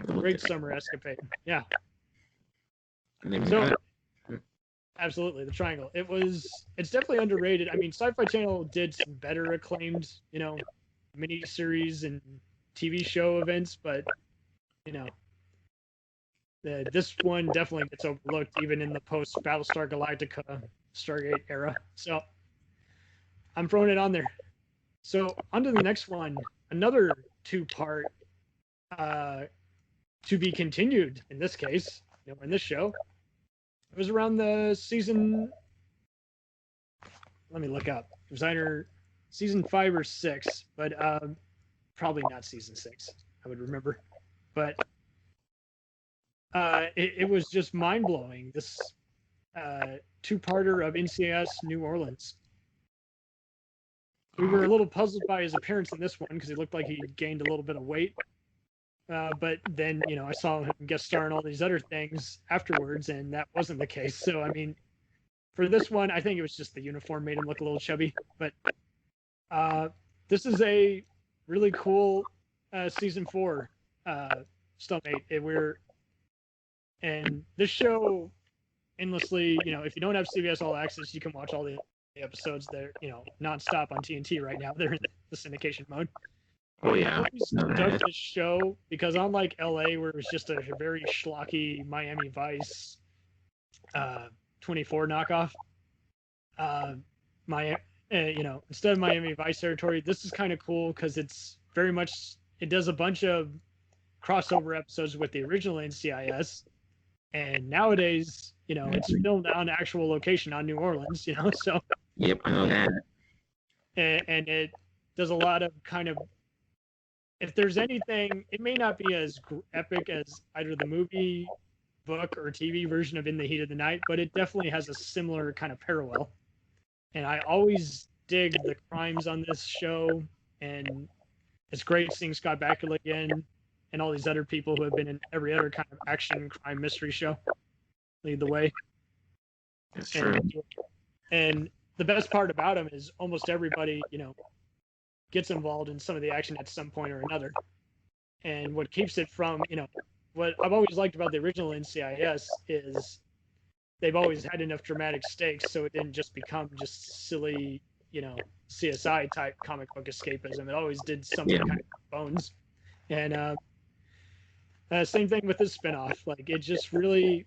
Great summer escapade. Yeah. So, absolutely, the Triangle. It's definitely underrated. I mean, Sci-Fi Channel did some better acclaimed, mini-series and TV show events, but, this one definitely gets overlooked even in the post-Battlestar Galactica Stargate era. So, I'm throwing it on there. So, on to the next one. Another two-part to be continued, in this case, in this show. It was around the season. Let me look up. It was either season 5 or 6, but probably not season 6. I would remember, but it was just mind blowing. This two-parter of NCIS New Orleans. We were a little puzzled by his appearance in this one because he looked like he gained a little bit of weight. But then, I saw him guest star in all these other things afterwards, and that wasn't the case. So, I mean, for this one, I think it was just the uniform made him look a little chubby. But this is a really cool season 4 Stuntmate. And this show endlessly, if you don't have CBS All Access, you can watch all the episodes. They're, nonstop on TNT right now. They're in the syndication mode. Oh yeah. I dug this show because unlike LA, where it was just a very schlocky Miami Vice 24 knockoff, instead of Miami Vice territory, this is kind of cool because it's very much, it does a bunch of crossover episodes with the original NCIS, and nowadays, it's filmed on actual location on New Orleans, so. Yep, I know that. And it does a lot of kind of, if there's anything, it may not be as epic as either the movie, book, or TV version of In the Heat of the Night, but it definitely has a similar kind of parallel. And I always dig the crimes on this show, and it's great seeing Scott Bakula again. and all these other people who have been in every other kind of action crime mystery show lead the way. That's true. And the best part about them is almost everybody, gets involved in some of the action at some point or another. And what keeps it from, what I've always liked about the original NCIS is they've always had enough dramatic stakes, so it didn't just become just silly, CSI type comic book escapism. It always did something kind of bones. And same thing with this spinoff. Like, it just really,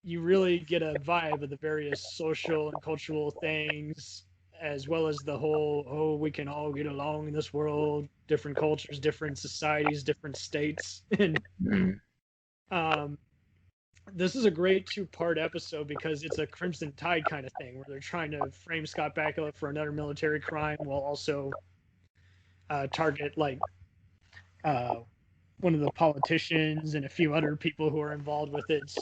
you really get a vibe of the various social and cultural things, as well as the whole, we can all get along in this world, different cultures, different societies, different states. And this is a great 2-part episode because it's a Crimson Tide kind of thing where they're trying to frame Scott Bakula for another military crime while also target one of the politicians and a few other people who are involved with it,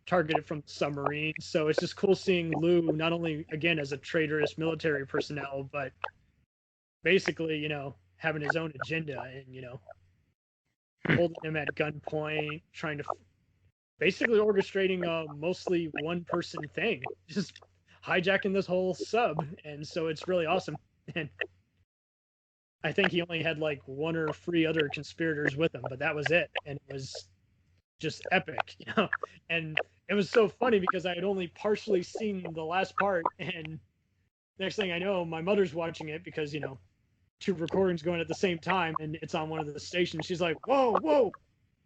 targeted from the submarine. So it's just cool seeing Lou not only, again, as a traitorous military personnel, but basically, having his own agenda and, holding him at gunpoint, trying to basically orchestrating a mostly one-person thing, just hijacking this whole sub. And so it's really awesome. And I think he only had like 1 or 3 other conspirators with him, but that was it. And it was just epic, And it was so funny because I had only partially seen the last part, and next thing I know, my mother's watching it because, 2 recordings going at the same time, and it's on one of the stations. She's like, whoa,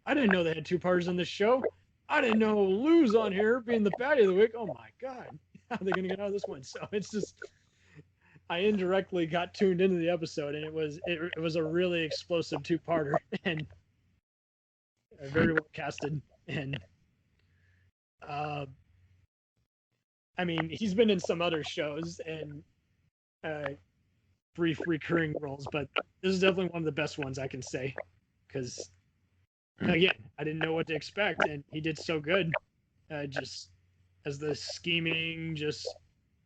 I didn't know they had 2 parters on this show. I didn't know Lou's on here being the baddie of the week. Oh my God, how are they going to get out of this one? So it's just, I indirectly got tuned into the episode, and it was a really explosive 2-parter and very well casted. And I mean, he's been in some other shows and brief recurring roles, but this is definitely one of the best ones I can say, because again, I didn't know what to expect, and he did so good. Just as the scheming, just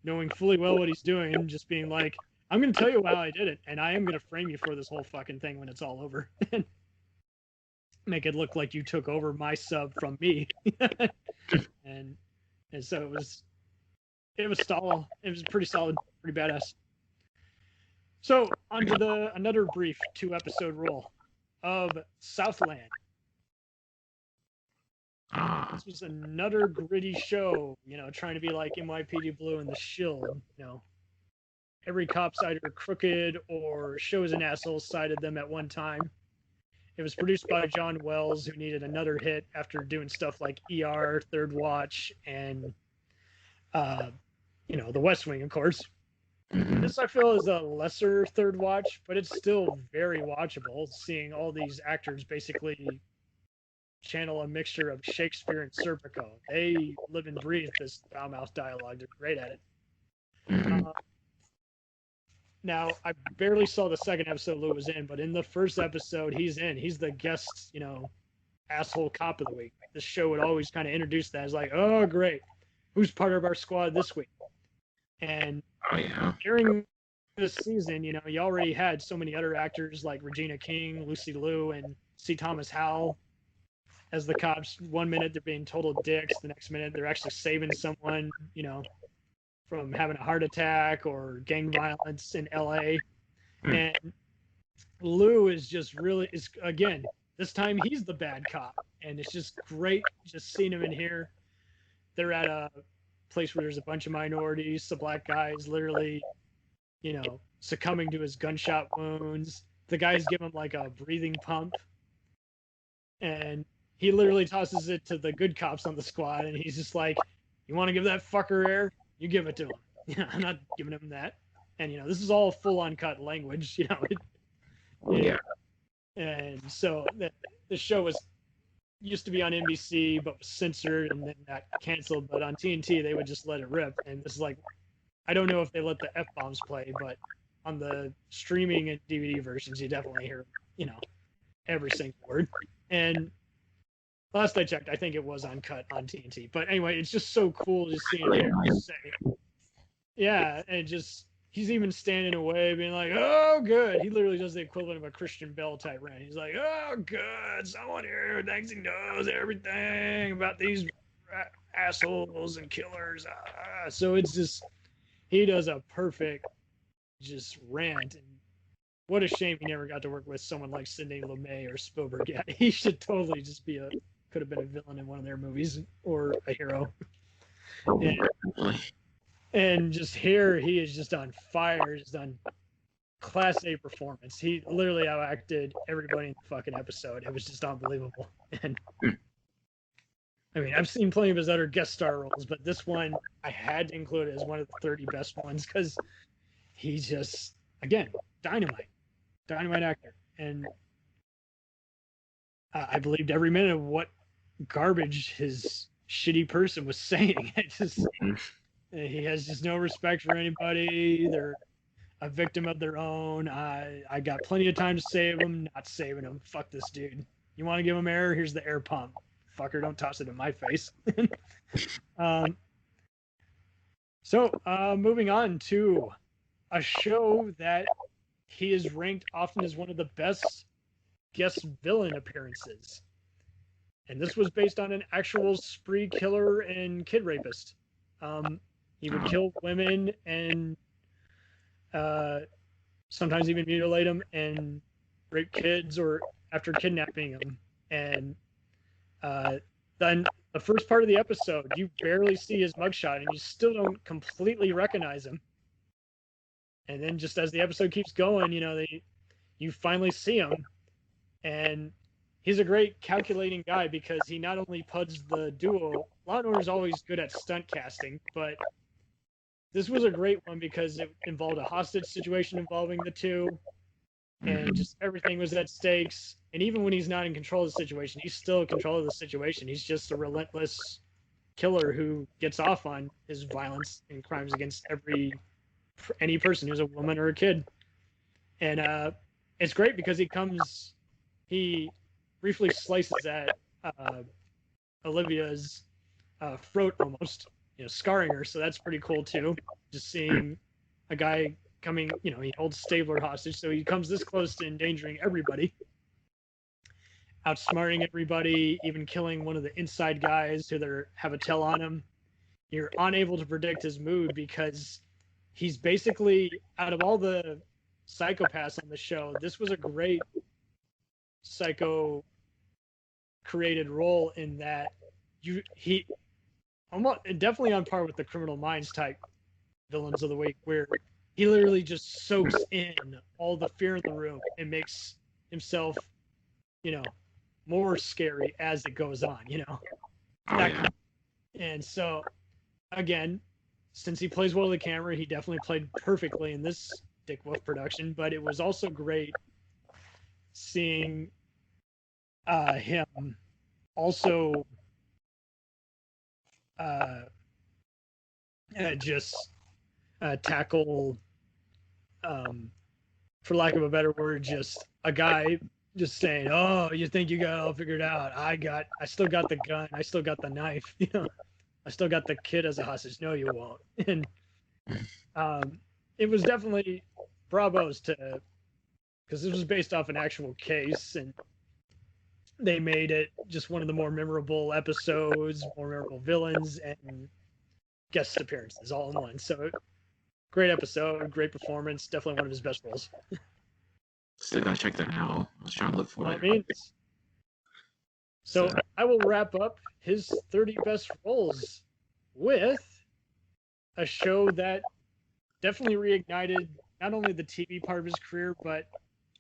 knowing fully well what he's doing, and just being like, I'm going to tell you how I did it, and I am going to frame you for this whole fucking thing when it's all over. Make it look like you took over my sub from me. and so it was solid. It was pretty solid, pretty badass. So on to another brief 2-episode roll of Southland. This was another gritty show, trying to be like NYPD Blue and The Shield. Every cop's either crooked or shows an asshole sided them at one time. It was produced by John Wells, who needed another hit after doing stuff like ER, Third Watch, and The West Wing, of course. This, I feel, is a lesser Third Watch, but it's still very watchable, seeing all these actors basically channel a mixture of Shakespeare and Serpico. They live and breathe this foul-mouthed dialogue. They're great at it. Now, I barely saw the second episode Lou was in, but in the first episode, he's in. He's the guest, asshole cop of the week. This show would always kind of introduce that as like, oh, great. Who's part of our squad this week? And during this season, you already had so many other actors like Regina King, Lucy Liu, and C. Thomas Howell as the cops. One minute they're being total dicks, the next minute they're actually saving someone, from having a heart attack or gang violence in LA. And Lou is just again, this time he's the bad cop. And it's just great just seeing him in here. They're at a place where there's a bunch of minorities. The black guy's literally, succumbing to his gunshot wounds. The guys give him like a breathing pump. And he literally tosses it to the good cops on the squad. And he's just like, you want to give that fucker air? You give it to him. I'm not giving him that. And, this is all full uncut language, And so the show used to be on NBC, but was censored and then got canceled. But on TNT, they would just let it rip. And this is like, I don't know if they let the F-bombs play, but on the streaming and DVD versions, you definitely hear, every single word. And last I checked, I think it was uncut on TNT. But anyway, it's just so cool just seeing him say, yeah, and just he's even standing away, being like, "Oh, good." He literally does the equivalent of a Christian Bale type rant. He's like, "Oh, good. Someone here who thinks he knows everything about these assholes and killers." So it's just, he does a perfect just rant. And what a shame he never got to work with someone like Sidney Lumet or Spielberg. Yeah, he should totally just could have been a villain in one of their movies or a hero. And just here, he is just on fire, just on Class A performance. He literally outacted everybody in the fucking episode. It was just unbelievable. And I mean, I've seen plenty of his other guest star roles, but this one I had to include as one of the 30 best ones because he's just, again, dynamite actor. And I believed every minute of what garbage his shitty person was saying. He has just no respect for anybody. They're a victim of their own. I got plenty of time to save him, not saving him. Fuck this dude. You want to give him air? Here's the air pump. Fucker, don't toss it in my face. Moving on to a show that he is ranked often as one of the best guest villain appearances. And this was based on an actual spree killer and kid rapist. He would kill women and sometimes even mutilate them and rape kids or after kidnapping them. And then the first part of the episode, you barely see his mugshot and you still don't completely recognize him. And then just as the episode keeps going, you finally see him. And he's a great calculating guy because he not only puds the duo. Law & Order is always good at stunt casting, but this was a great one because it involved a hostage situation involving the two, and just everything was at stakes. And even when he's not in control of the situation, he's still in control of the situation. He's just a relentless killer who gets off on his violence and crimes against any person who's a woman or a kid. And it's great because he briefly slices at Olivia's throat almost, scarring her. So that's pretty cool too. Just seeing a guy coming, he holds Stabler hostage, so he comes this close to endangering everybody, outsmarting everybody, even killing one of the inside guys who have a tell on him. You're unable to predict his mood because he's basically, out of all the psychopaths on the show, this was a great psycho created role in that he almost definitely on par with the Criminal Minds type villains of the week, where he literally just soaks in all the fear in the room and makes himself, more scary as it goes on, And so, again, since he plays well to the camera, he definitely played perfectly in this Dick Wolf production, but it was also great seeing him also tackle, for lack of a better word, just a guy just saying, "Oh, you think you got it all figured out? I still got the gun. I still got the knife. I still got the kid as a hostage. No, you won't." And it was definitely bravos because this was based off an actual case, and they made it just one of the more memorable episodes, more memorable villains, and guest appearances all in one. So great episode, great performance, definitely one of his best roles. Still gotta check that out. I was trying to look for it. So I will wrap up his 30 best roles with a show that definitely reignited not only the TV part of his career, but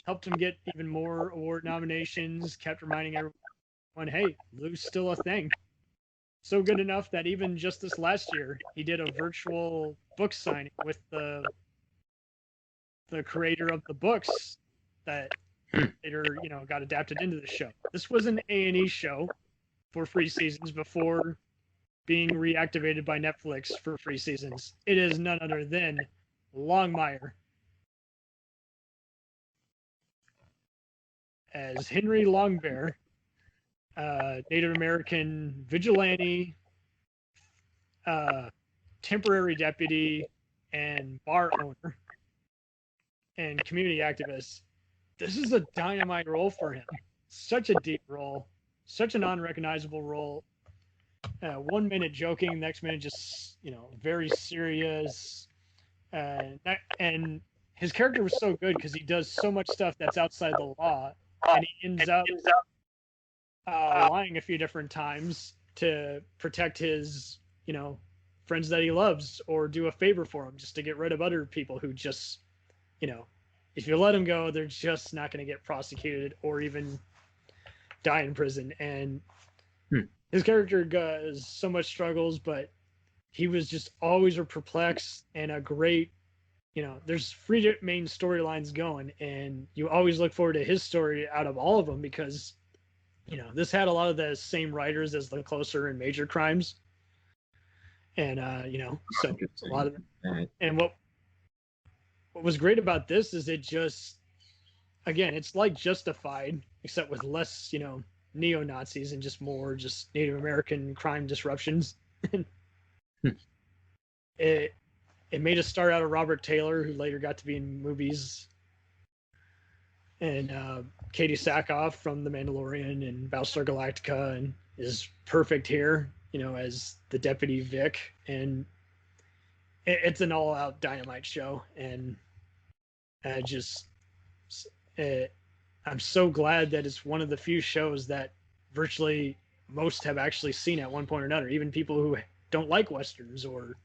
helped him get even more award nominations, kept reminding everyone, hey, Lou's still a thing. So good enough that even just this last year, he did a virtual book signing with the creator of the books that later, got adapted into the show. This was an A&E show for free seasons before being reactivated by Netflix for free seasons. It is none other than Longmire as Henry Longbear, Native American vigilante, temporary deputy, and bar owner. and community activist, this is a dynamite role for him. Such a deep role, such an unrecognizable role. 1 minute joking, next minute just very serious. And his character was so good because he does so much stuff that's outside the law, and he ends up lying a few different times to protect his friends that he loves, or do a favor for him just to get rid of other people who just if you let them go, they're just not going to get prosecuted or even die in prison. And his character has so much struggles, but he was just always a perplexed and a great, there's 3 main storylines going, and you always look forward to his story out of all of them because, this had a lot of the same writers as the closer and major crimes. And, so a lot of that. And what was great about this is it just, again, it's like Justified, except with less, neo-Nazis and just more just Native American crime disruptions. It made us start out of Robert Taylor, who later got to be in movies, and Katie Sackhoff from The Mandalorian and Battlestar Galactica, and is perfect here, as the Deputy Vic. And it's an all-out dynamite show, and I'm so glad that it's one of the few shows that virtually most have actually seen at one point or another. Even people who don't like Westerns or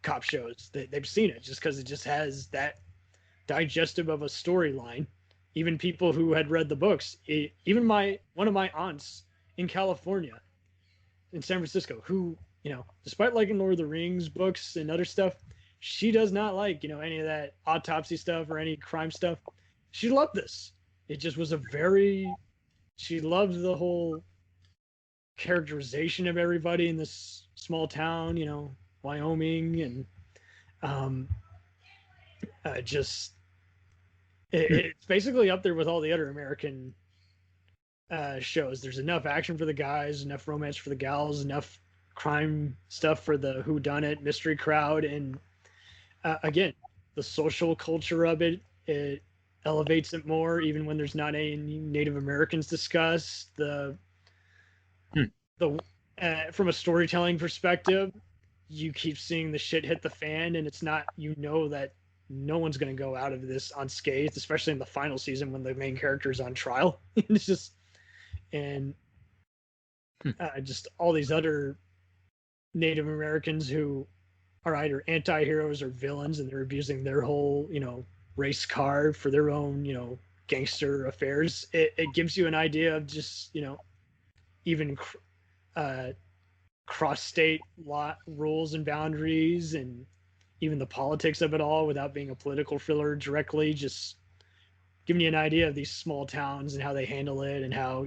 cop shows, they've seen it just because it just has that digestive of a storyline. Even people who had read the books, even one of my aunts in California, in San Francisco, who, despite liking Lord of the Rings books and other stuff, she does not like, any of that autopsy stuff or any crime stuff. She loved this. It just was she loved the whole characterization of everybody in this small town, Wyoming, and it's basically up there with all the other American shows. There's enough action for the guys, enough romance for the gals, enough crime stuff for the whodunit mystery crowd, and again, the social culture of it elevates it more, even when there's not any Native Americans discussed. From a storytelling perspective, you keep seeing the shit hit the fan, and it's not, that no one's going to go out of this unscathed, especially in the final season when the main character is on trial. It's just, and just all these other Native Americans who are either anti-heroes or villains, and they're abusing their whole, race card for their own, gangster affairs. It gives you an idea of just, even cross-state law rules and boundaries, and even the politics of it all, without being a political thriller directly, just giving you an idea of these small towns and how they handle it, and how,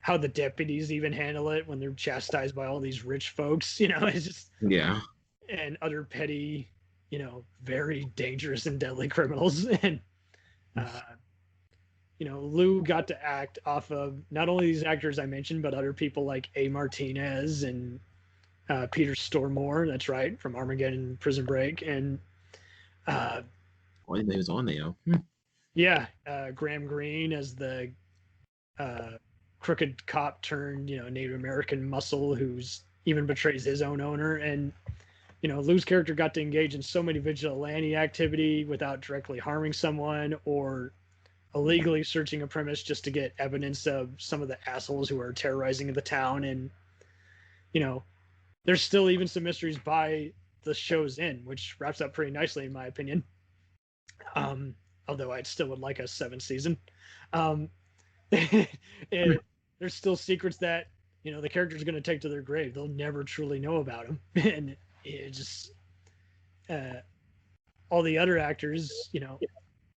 how the deputies even handle it when they're chastised by all these rich folks, it's just, and other petty, very dangerous and deadly criminals. And Lou got to act off of not only these actors I mentioned, but other people like A. Martinez and Peter Stormare, that's right, from Armageddon, Prison Break, and I didn't know he was on there. Graham Greene as the crooked cop turned, Native American muscle who's even betrays his own owner. And Lou's character got to engage in so many vigilante activity without directly harming someone or illegally searching a premise just to get evidence of some of the assholes who are terrorizing the town. And there's still even some mysteries by the show's end, which wraps up pretty nicely in my opinion. Although I still would like a 7th season. There's still secrets that the character's going to take to their grave. They'll never truly know about them. And it just all the other actors,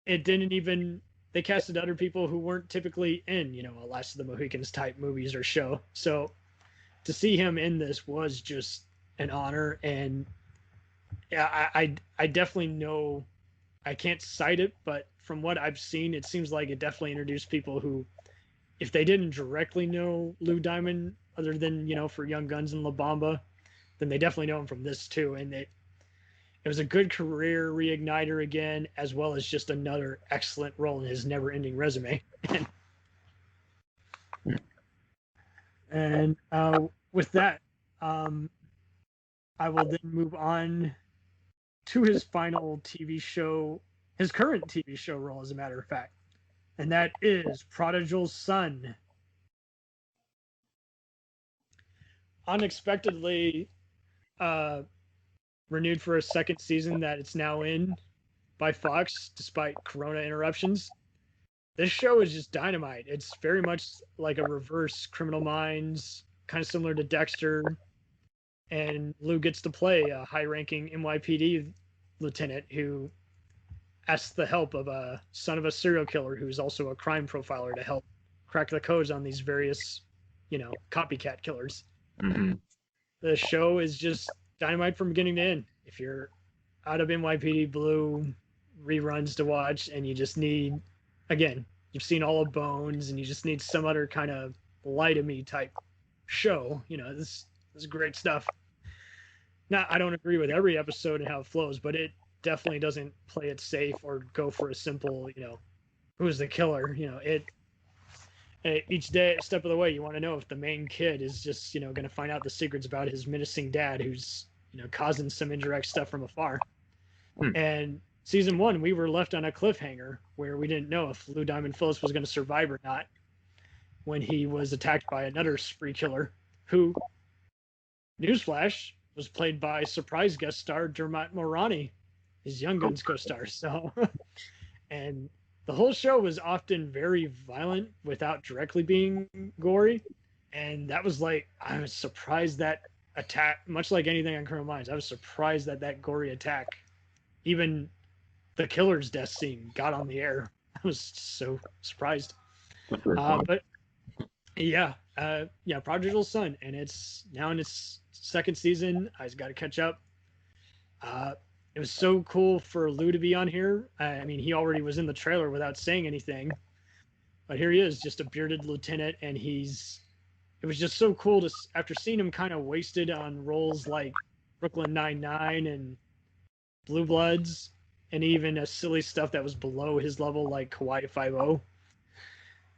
it didn't even, they casted other people who weren't typically in, a Last of the Mohicans type movies or show. So to see him in this was just an honor. And I definitely know, I can't cite it, but from what I've seen, it seems like it definitely introduced people who, if they didn't directly know Lou Diamond, other than, for Young Guns and La Bamba, then they definitely know him from this too. And it was a good career reigniter again, as well as just another excellent role in his never-ending resume. And with that, I will then move on to his final TV show, his current TV show role, as a matter of fact, and that is Prodigal Son. Unexpectedly renewed for a second season that it's now in by Fox, despite Corona interruptions. This show is just dynamite. It's very much like a reverse Criminal Minds, kind of similar to Dexter. And Lou gets to play a high-ranking NYPD lieutenant who asks the help of a son of a serial killer who's also a crime profiler to help crack the codes on these various, copycat killers. Mm-hmm. The show is just dynamite from beginning to end. If you're out of NYPD Blue reruns to watch and you just need, again, you've seen all of Bones and you just need some other kind of lie-to-me type show, this is great stuff. Now, I don't agree with every episode and how it flows, but it definitely doesn't play it safe or go for a simple, who's the killer. Each day, step of the way, you want to know if the main kid is just, going to find out the secrets about his menacing dad who's, causing some indirect stuff from afar. And season 1, we were left on a cliffhanger where we didn't know if Lou Diamond Phillips was going to survive or not when he was attacked by another spree killer who, newsflash, was played by surprise guest star Dermot Mulroney, his Young Guns co-star. So, and the whole show was often very violent without directly being gory. And that was I was surprised that attack, much like anything on Criminal Minds, I was surprised that gory attack, even the killer's death scene, got on the air. I was so surprised. But yeah, Prodigal Son, and it's now in its second season. I just got to catch up. It was so cool for Lou to be on here. I mean, he already was in the trailer without saying anything, but here he is, just a bearded lieutenant, and it was just so cool to, after seeing him kind of wasted on roles like Brooklyn Nine-Nine and Blue Bloods, and even silly stuff that was below his level like Hawaii Five-0.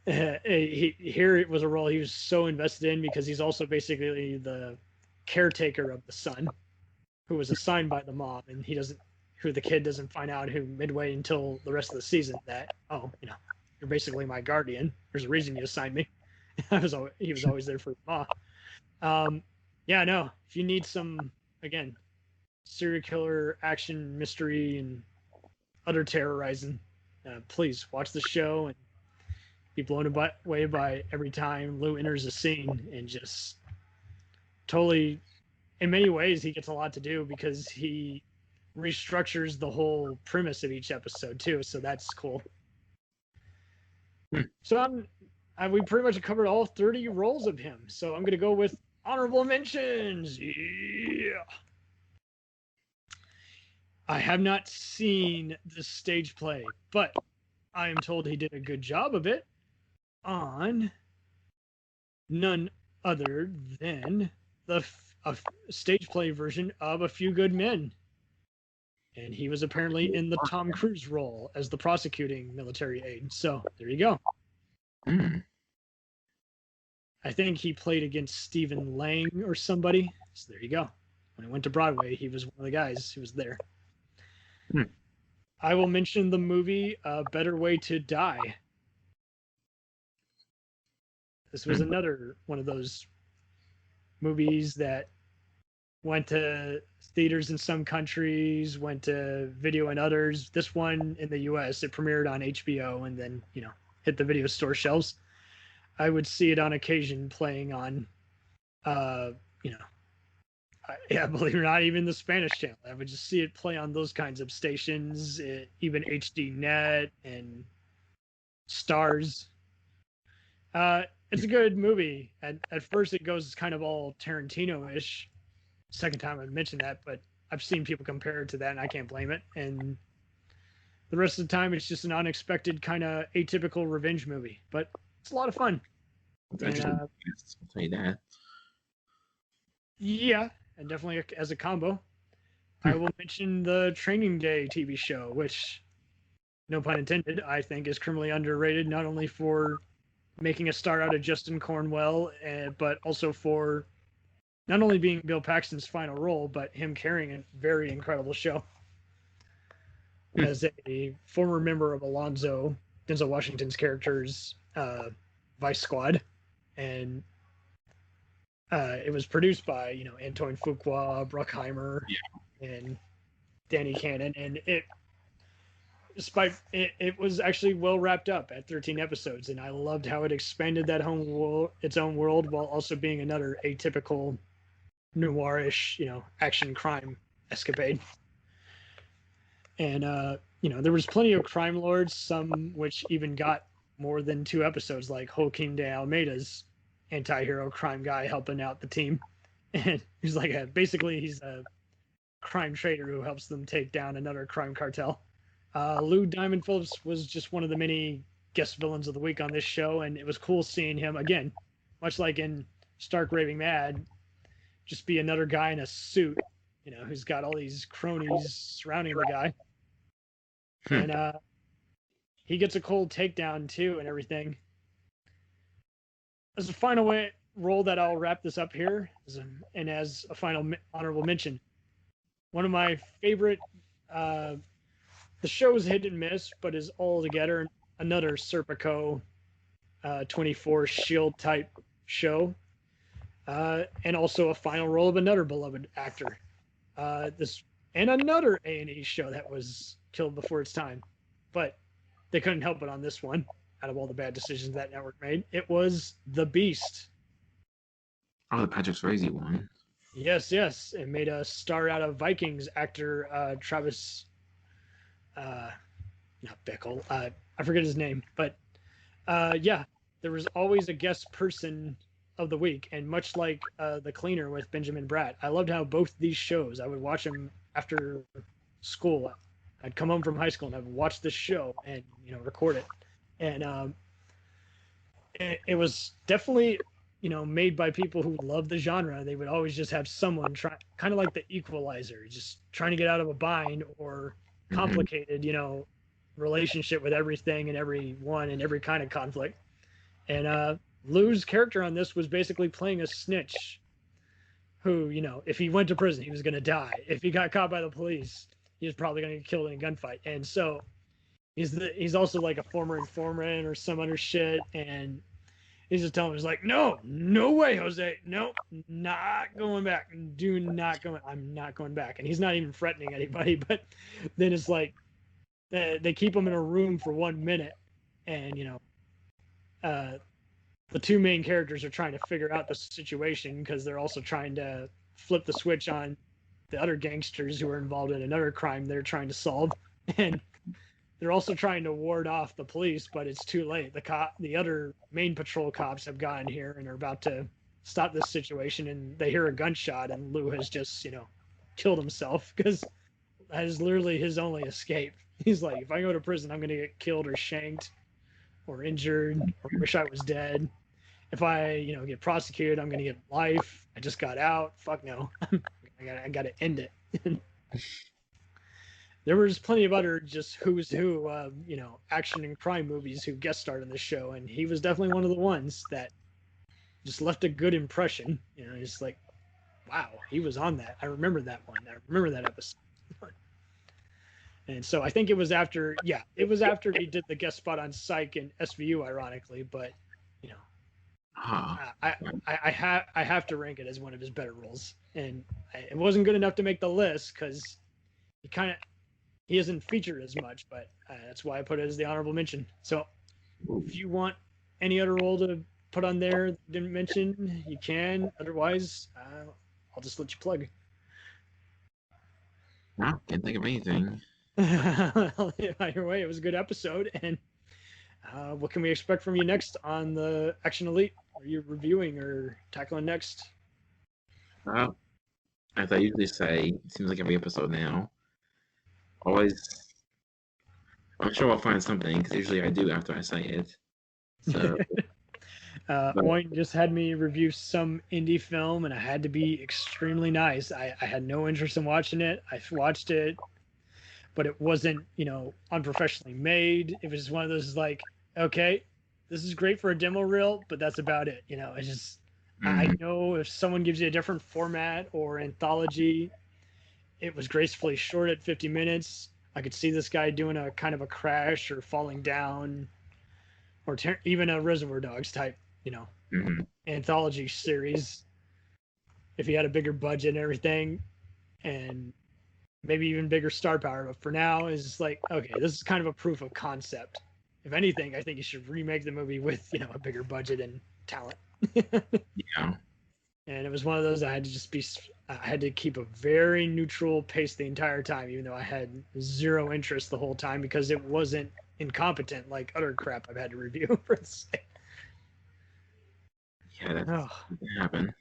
Here it was a role he was so invested in because he's also basically the caretaker of the son who was assigned by the mom, and the kid doesn't find out who midway until the rest of the season that, you're basically my guardian. There's a reason you assigned me. He was always there for Ma. If you need some, again, serial killer action, mystery, and other terrorizing, please watch the show and be blown away by every time Lou enters a scene, and just totally, in many ways, he gets a lot to do because he restructures the whole premise of each episode too. So that's cool. So we pretty much covered all 30 roles of him. So I'm going to go with honorable mentions. Yeah. I have not seen this stage play, but I am told he did a good job of it on none other than the stage play version of A Few Good Men. And he was apparently in the Tom Cruise role as the prosecuting military aide. So there you go. I think he played against Stephen Lang or somebody. So there you go. When he went to Broadway, he was one of the guys who was there. I will mention the movie A Better Way to Die. This was another one of those movies that went to theaters in some countries, went to video in others. This one in the US, it premiered on HBO and then, hit the video store shelves. I would see it on occasion playing on, believe it or not, even the Spanish channel. I would just see it play on those kinds of stations, even HD Net and Stars. It's a good movie. At first, it goes kind of all Tarantino-ish. Second time I've mentioned that, but I've seen people compare it to that, and I can't blame it. And the rest of the time, it's just an unexpected kind of atypical revenge movie, but it's a lot of fun. I'll tell you that. Yeah, and definitely as a combo. I will mention the Training Day TV show, which, no pun intended, I think is criminally underrated, not only for making a star out of Justin Cornwell, but also for not only being Bill Paxton's final role, but him carrying a very incredible show. As a former member of Alonzo, Denzel Washington's character's Vice Squad, and it was produced by Antoine Fuqua, Bruckheimer, and Danny Cannon, and it was actually well wrapped up at 13 episodes, and I loved how it expanded that its own world while also being another atypical noirish, action crime escapade. And there was plenty of crime lords, some which even got more than 2 episodes, like Joaquin de Almeida's anti-hero crime guy helping out the team. And he's like basically he's a crime trader who helps them take down another crime cartel. Lou Diamond Phillips was just one of the many guest villains of the week on this show, and it was cool seeing him again, much like in Stark Raving Mad, just be another guy in a suit, who's got all these cronies surrounding the guy. And he gets a cold takedown too and everything. As a final role that I'll wrap this up here, and as a final honorable mention, one of my favorite, the show is hit and miss, but is altogether another Serpico 24 Shield type show, and also a final role of another beloved actor. And another A&E show that was killed before its time, but they couldn't help it on this one. Out of all the bad decisions that network made, it was The Beast. Oh, the Patrick Swayze one. Yes. It made a star out of Vikings actor Travis, not Bickle. I forget his name, but there was always a guest person of the week, and much like The Cleaner with Benjamin Bratt, I loved how both these shows, I would watch them after school. I'd come home from high school and I'd watch this show and record it, and it was definitely made by people who love the genre. They would always just have someone try, kind of like The Equalizer, just trying to get out of a bind or complicated relationship with everything and everyone and every kind of conflict. And Lou's character on this was basically playing a snitch who, if he went to prison, he was going to die. If he got caught by the police, he was probably going to get killed in a gunfight. And so he's also like a former informant or some other shit. And he's just telling him, he's like, no way, Jose. No, not going back. I'm not going back. And he's not even threatening anybody. But then it's like they keep him in a room for 1 minute. And, the 2 main characters are trying to figure out the situation because they're also trying to flip the switch on the other gangsters who are involved in another crime they're trying to solve. And they're also trying to ward off the police, but it's too late. The other main patrol cops have gotten here and are about to stop this situation, and they hear a gunshot, and Lou has just, killed himself because that is literally his only escape. He's like, if I go to prison, I'm going to get killed or shanked or injured or wish I was dead. If I, get prosecuted, I'm going to get life. I just got out. Fuck no. I got to end it. There was plenty of other just who's who, action and crime movies who guest starred in this show, and he was definitely one of the ones that just left a good impression. Just like, wow, he was on that. I remember that one. I remember that episode. And so I think it was after he did the guest spot on Psych and SVU, ironically, but I have to rank it as one of his better roles, and it wasn't good enough to make the list because he isn't featured as much, but that's why I put it as the honorable mention. So if you want any other role to put on there that didn't mention, you can. Otherwise, I'll just let you plug. No, can't think of anything. Well, either way, it was a good episode, and what can we expect from you next on the Action Elite? Are you reviewing or tackling next? As I usually say, it seems like every episode now, I'm sure I'll find something, because usually I do after I say it. So Owen just had me review some indie film, and I had to be extremely nice. I had no interest in watching it. I watched it, but it wasn't, unprofessionally made. It was one of those like, okay, this is great for a demo reel, but that's about it. It's just, I know if someone gives you a different format or anthology, it was gracefully short at 50 minutes. I could see this guy doing a kind of a crash or falling down, or even a Reservoir Dogs type, anthology series. If he had a bigger budget and everything, and maybe even bigger star power. But for now, is like, okay, this is kind of a proof of concept. If anything, I think you should remake the movie with, a bigger budget and talent. Yeah. And it was one of those I had to keep a very neutral pace the entire time, even though I had zero interest the whole time, because it wasn't incompetent like other crap I've had to review for the sake. Yeah, that happened.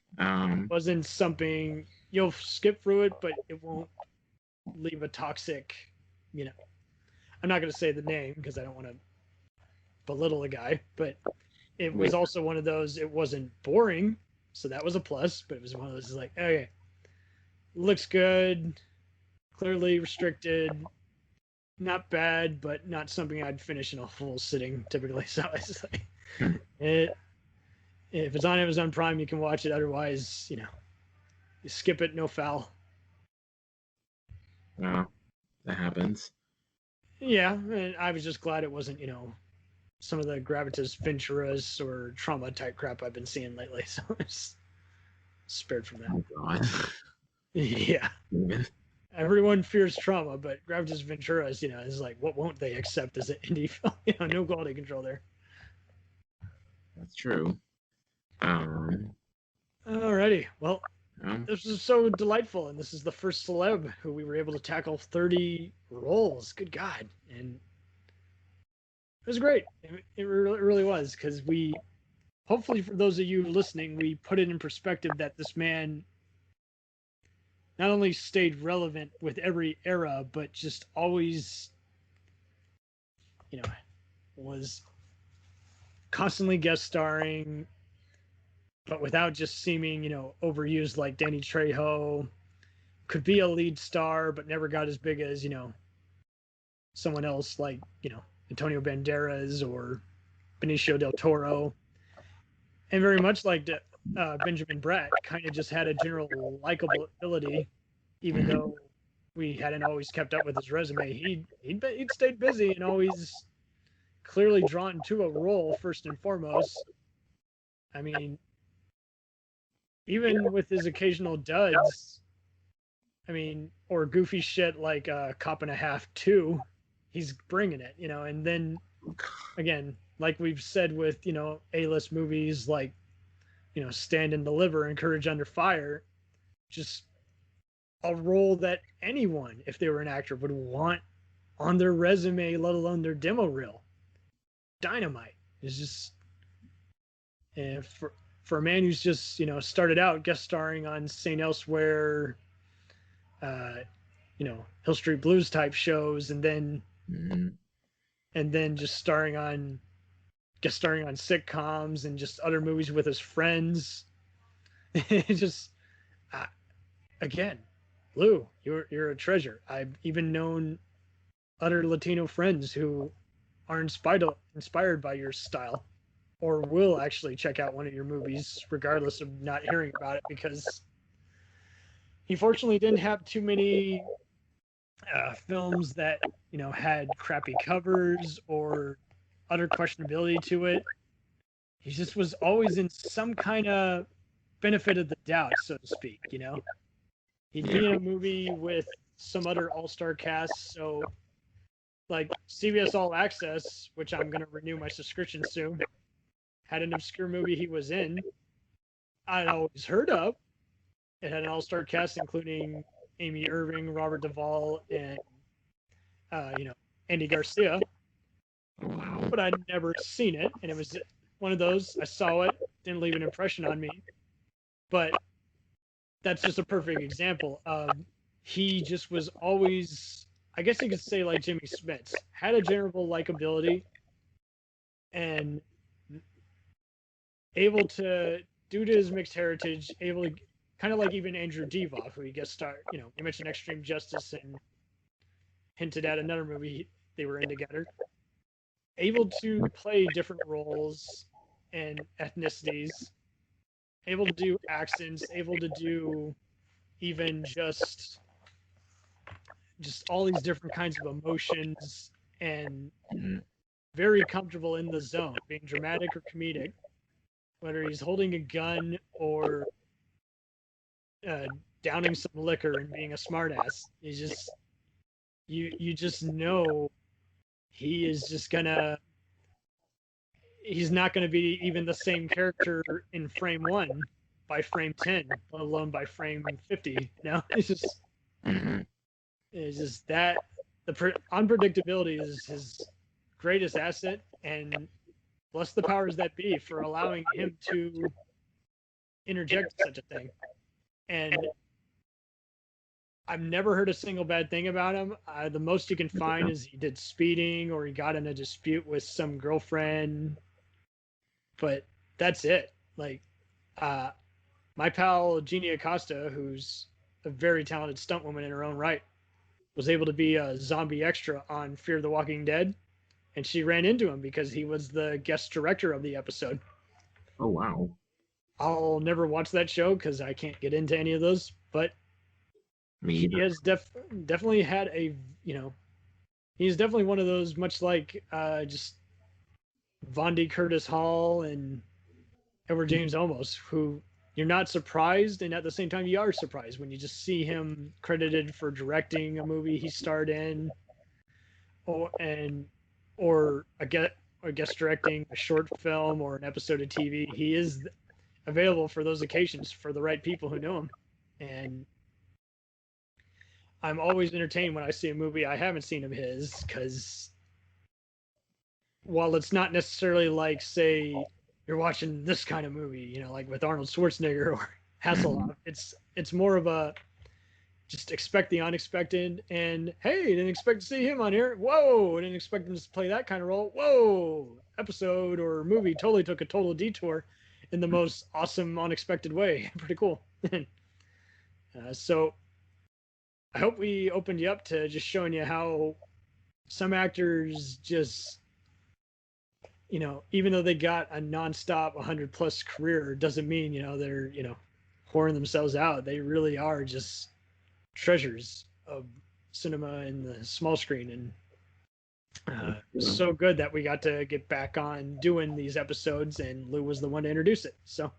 Wasn't something you'll skip through it, but it won't leave a toxic, I'm not going to say the name because I don't want to belittle a guy, but it was also one of those, it wasn't boring, so that was a plus, but it was one of those like, okay, looks good, clearly restricted, not bad, but not something I'd finish in a full sitting typically. So it's like, if it's on Amazon Prime, you can watch it. Otherwise, you skip it, no foul. Well, that happens. Yeah, and I was just glad it wasn't, some of the Gravitas Venturas or trauma type crap I've been seeing lately. So I was spared from that. Oh, God. Yeah. Everyone fears trauma, but Gravitas Venturas, is like, what won't they accept as an indie film? No quality control there. That's true. Alrighty. Well, this was so delightful, and this is the first celeb who we were able to tackle 30 roles. Good God. And it was great. It really was, because hopefully for those of you listening, we put it in perspective that this man not only stayed relevant with every era, but just always, was constantly guest starring, but without just seeming, overused like Danny Trejo. Could be a lead star, but never got as big as, someone else like, Antonio Banderas or Benicio del Toro. And very much like Benjamin Bratt, kind of just had a general likability, even though we hadn't always kept up with his resume. He'd stayed busy and always clearly drawn to a role first and foremost. I mean, even with his occasional duds, or goofy shit like Cop and a Half 2, he's bringing it, and then again, like we've said with, A-list movies like, Stand and Deliver and Courage Under Fire, just a role that anyone, if they were an actor, would want on their resume, let alone their demo reel. Dynamite. Is just, and for a man who's just, started out guest starring on St. Elsewhere, Hill Street Blues type shows, and then just guest starring on sitcoms and just other movies with his friends. Just again, Lou, you're a treasure. I've even known other Latino friends who are inspired by your style, or will actually check out one of your movies regardless of not hearing about it, because he fortunately didn't have too many films that had crappy covers or utter questionability to it. He just was always in some kind of benefit of the doubt, so to speak. He'd be in a movie with some other all-star cast, so like CBS All Access, which I'm going to renew my subscription soon, had an obscure movie he was in I'd always heard of. It had an all-star cast including Amy Irving, Robert Duvall, and Andy Garcia. But I'd never seen it, and it was one of those, I saw it, didn't leave an impression on me. But that's just a perfect example of he just was always, I guess you could say like Jimmy Smits, had a general likability, and able to, due to his mixed heritage, able to, kind of like even Andrew Divoff, who he guest starred, you mentioned Extreme Justice and hinted at another movie they were in together. Able to play different roles and ethnicities, able to do accents, able to do even just all these different kinds of emotions, and very comfortable in the zone, being dramatic or comedic, whether he's holding a gun or downing some liquor and being a smartass. He's just, you just know he is just gonna, he's not gonna be even the same character in frame 1 by frame 10, let alone by frame 50. It's just that the unpredictability is his greatest asset, and bless the powers that be for allowing him to interject such a thing. And I've never heard a single bad thing about him. The most you can find is he did speeding or he got in a dispute with some girlfriend, but that's it. Like, my pal Jeannie Acosta, who's a very talented stunt woman in her own right, was able to be a zombie extra on Fear the Walking Dead, and she ran into him because he was the guest director of the episode. Oh, wow. I'll never watch that show because I can't get into any of those, but he has definitely had a, he's definitely one of those, much like just Vondi Curtis Hall and Edward James Olmos, who you're not surprised, and at the same time you are surprised when you just see him credited for directing a movie he starred in, or a guest directing a short film or an episode of TV. He is available for those occasions for the right people who know him. And I'm always entertained when I see a movie I haven't seen of his, because while it's not necessarily like, say, you're watching this kind of movie, like with Arnold Schwarzenegger or Hasselhoff, it's more of a just expect the unexpected, and hey, didn't expect to see him on here. Whoa, didn't expect him to play that kind of role. Whoa, episode or movie totally took a total detour in the most awesome, unexpected way. Pretty cool. So I hope we opened you up to just showing you how some actors just, even though they got a nonstop 100+ career, doesn't mean, they're, pouring themselves out. They really are just treasures of cinema and the small screen. And so good that we got to get back on doing these episodes, and Lou was the one to introduce it. So.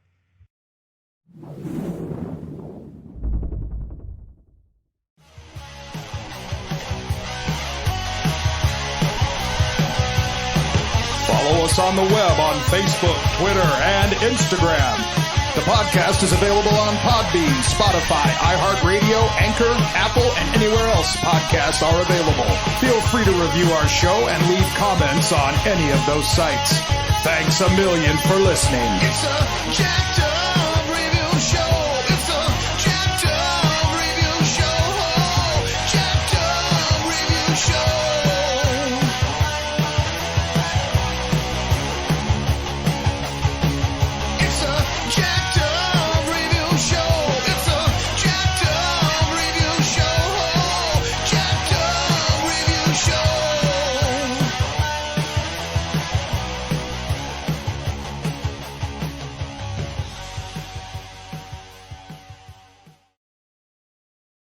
Follow us on the web on Facebook, Twitter, and Instagram. The podcast is available on Podbean, Spotify, iHeartRadio, Anchor, Apple, and anywhere else podcasts are available. Feel free to review our show and leave comments on any of those sites. Thanks a million for listening. It's a jacked up